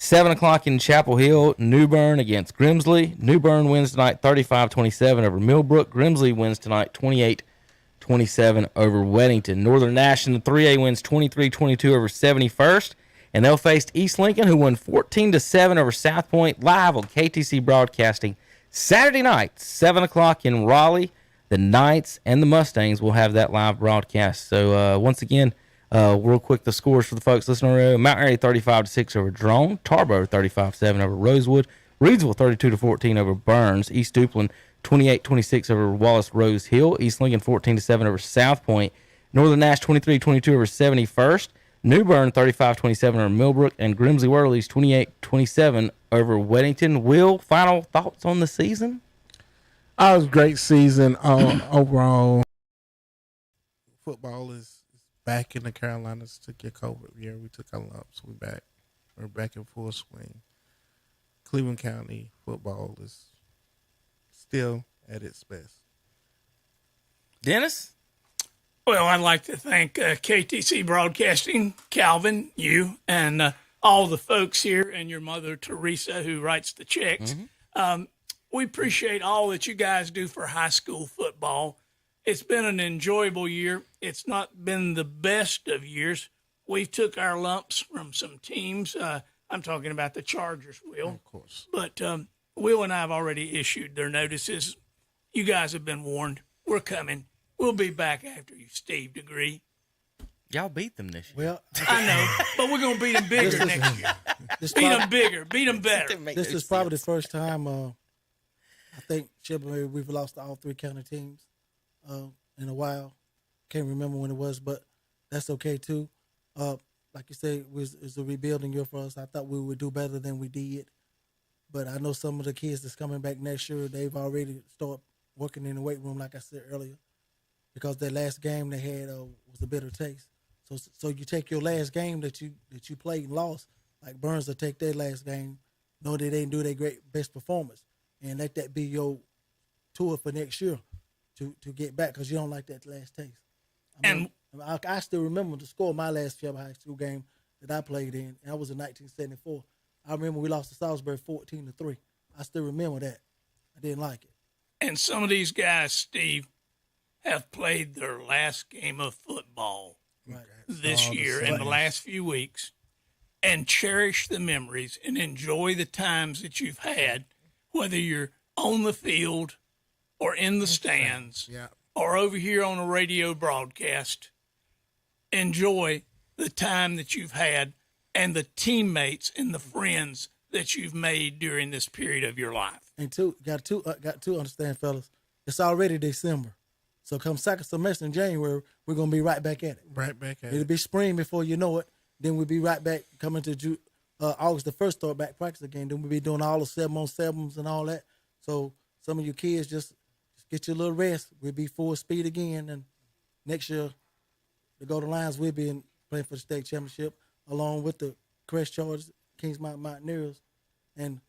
7 o'clock in Chapel Hill, New Bern against Grimsley. New Bern wins tonight 35-27 over Millbrook. Grimsley wins tonight 28-27 over Weddington. Northern Nash in the 3A wins 23-22 over 71st. And they'll face East Lincoln, who won 14-7 over South Point, live on KTC Broadcasting Saturday night, 7 o'clock in Raleigh. The Knights and the Mustangs will have that live broadcast. So, once again, real quick, the scores for the folks listening on the radio. Mount Airy 35-6 over Drone. Tarboro 35-7 over Rosewood. Reedsville 32-14 over Burns. East Duplin 28-26 over Wallace Rose Hill. East Lincoln 14-7 over South Point. Northern Nash 23-22 over 71st. New Bern 35-27 over Millbrook. And Grimsley Worleys 28-27 over Weddington. Will, final thoughts on the season? It was a great season overall. Football is back in the Carolinas. Took your COVID year. We took our lumps. We're back in full swing. Cleveland County football is still at its best. Dennis? Well, I'd like to thank KTC Broadcasting, Calvin, you, and all the folks here, and your mother, Teresa, who writes the checks. We appreciate all that you guys do for high school football. It's been an enjoyable year. It's not been the best of years. We've took our lumps from some teams. I'm talking about the Chargers, Will. Of course. But Will and I have already issued their notices. You guys have been warned. We're coming. We'll be back after you, Steve Degree. Y'all beat them this year. Well, I know, but we're going to beat them bigger next year. Beat them bigger. Beat them better. This is probably the first time I think Shelby, we've lost to all three county teams in a while. Can't remember when it was, but that's okay too. Like you say, it's a rebuilding year for us. I thought we would do better than we did, but I know some of the kids that's coming back next year, they've already started working in the weight room, like I said earlier, because their last game they had was a bitter taste. So you take your last game that you played and lost, like Burns will take their last game, know that they didn't do their best performance, and let that be your tour for next year to get back, because you don't like that last taste. I still remember the score of my last Shelby High School game that I played in, and that was in 1974. I remember we lost to Salisbury 14-3. I still remember that. I didn't like it. And some of these guys, Steve, have played their last game of football this year in the last few weeks, and cherish the memories and enjoy the times that you've had, whether you're on the field or in the stands or over here on a radio broadcast. Enjoy the time that you've had and the teammates and the friends that you've made during this period of your life. And got to understand, fellas, it's already December. So come second semester in January, we're going to be right back at it. Right back at it. It'll be spring before you know it. Then we'll be right back coming to August the 1st, start back practice again. Then we'll be doing all the 7-on-7s and all that. So some of you kids just get your little rest. We'll be full speed again. And next year, the Golden Lions will be playing for the state championship along with the Crest Chargers, Kings Mountain Mountaineers. And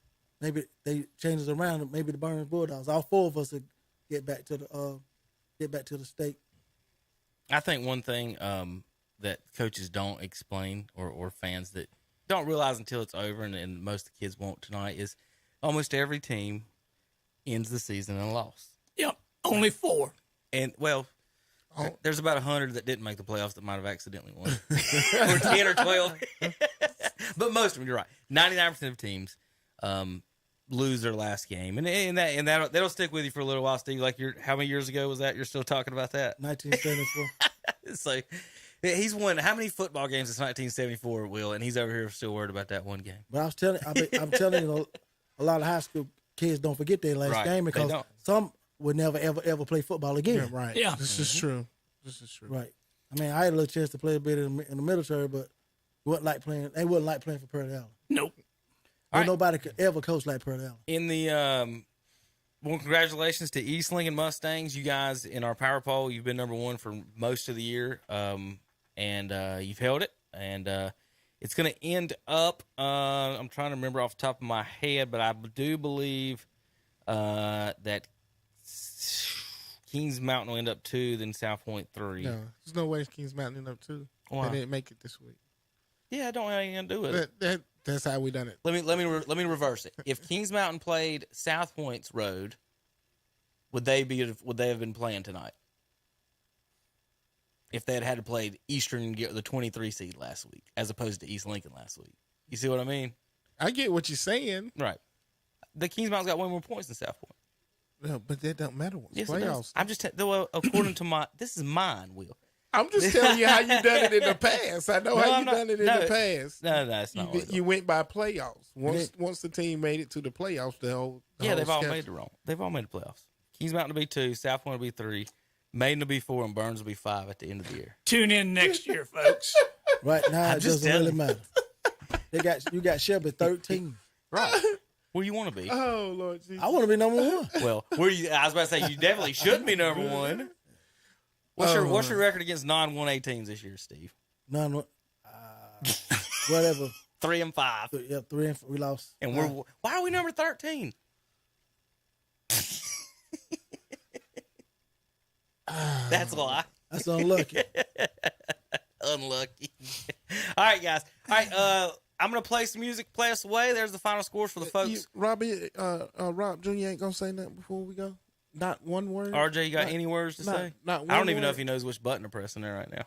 maybe they change us around, and maybe the Burns Bulldogs. All four of us will get back to the state. I think one thing that coaches don't explain or fans that don't realize until it's over, and most of the kids won't tonight, is almost every team ends the season in a loss. Yep, only 4. And, well, there's about 100 that didn't make the playoffs that might have accidentally won. Or 10 or 12. But most of them, you're right. 99% of teams lose their last game. And that'll stick with you for a little while, Steve. Like, how many years ago was that? You're still talking about that? 1974. It's like, he's won how many football games since 1974, Will, and he's over here still worried about that one game. But I'm telling you, a lot of high school kids don't forget their last game because some would never, ever play football again. Yeah, right. Yeah. This is true. Right. I mean, I had a little chance to play a bit in the military, but they wouldn't like playing for Pearl Allen. Nope. Nobody could ever coach like Pearl Allen. In the well, congratulations to East Lincoln Mustangs. You guys in our power poll, you've been number 1 for most of the year, and you've held it. And it's going to end up. I'm trying to remember off the top of my head, but I do believe that Kings Mountain will end up 2, then South Point 3. No, there's no way Kings Mountain end up 2. Why? They didn't make it this week. Yeah, I don't have anything to do with it. That's how we done it. Let me reverse it. If Kings Mountain played South Point's Road, would they have been playing tonight? If they had to play Eastern and get the 23 seed last week, as opposed to East Lincoln last week. You see what I mean? I get what you're saying. Right. The Kings Mountain's got way more points than South Point. No, but that don't matter. Yes, Playoffs. it does. I'm just according to this is mine, Will. I'm just telling you how you done it in the past. I know how you done it in the past. No, it's not. You went by playoffs. Once the team made it to the playoffs, they've all made it wrong. They've all made the playoffs. Kings Mountain will be 2, South Point will be 3, Maiden will be 4, and Burns will be 5 at the end of the year. Tune in next year, folks. Right now, it doesn't really matter. You got Shelby 13. Right. Where you want to be? Oh Lord Jesus! I want to be number 1. Well, I was about to say you definitely should be number 1. What's your record against non-1A teams this year, Steve? Whatever. 3-5. Yeah, 3 and 4. We lost. And why are we number 13? That's a lie. That's unlucky. Unlucky. All right, guys. All right, I'm gonna play some music. Play us away. There's the final scores for the folks. Rob Jr. ain't gonna say nothing before we go. Not one word. RJ, you got any words to say? Not one I don't even know word. if he knows which button to press in there right now.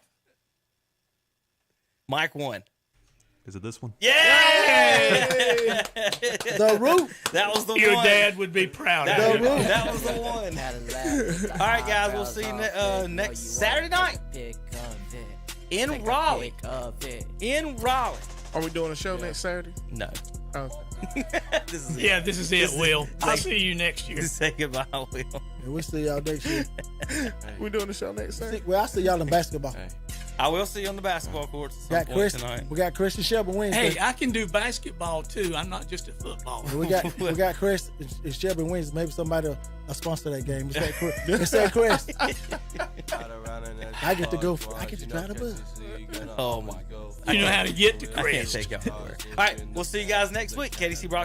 Mike 1. Is it this one? Yeah! The roof. That was the Your one. dad would be proud of That, you. that was the one. All right, guys. We'll see you next Saturday night in Raleigh. In Raleigh. Are we doing a show next Saturday? No. Okay. This is it. Yeah, this is it, Will. I'll see you next year. Say goodbye, Will. And we'll see y'all next year. We doing a show next Saturday? Well, I'll see y'all in basketball. I will see you on the basketball courts at some point tonight. We got Chris and Shelby Wednesday. Hey, I can do basketball too. I'm not just a football. We got Chris and Shelby Wednesday. Maybe somebody will sponsor that game. It's that Chris. I get to go. I get to drive the bus. Oh my God! You know how to get to I can't Chris. take y'all nowhere. All right, we'll see you guys next week. KDC Brock.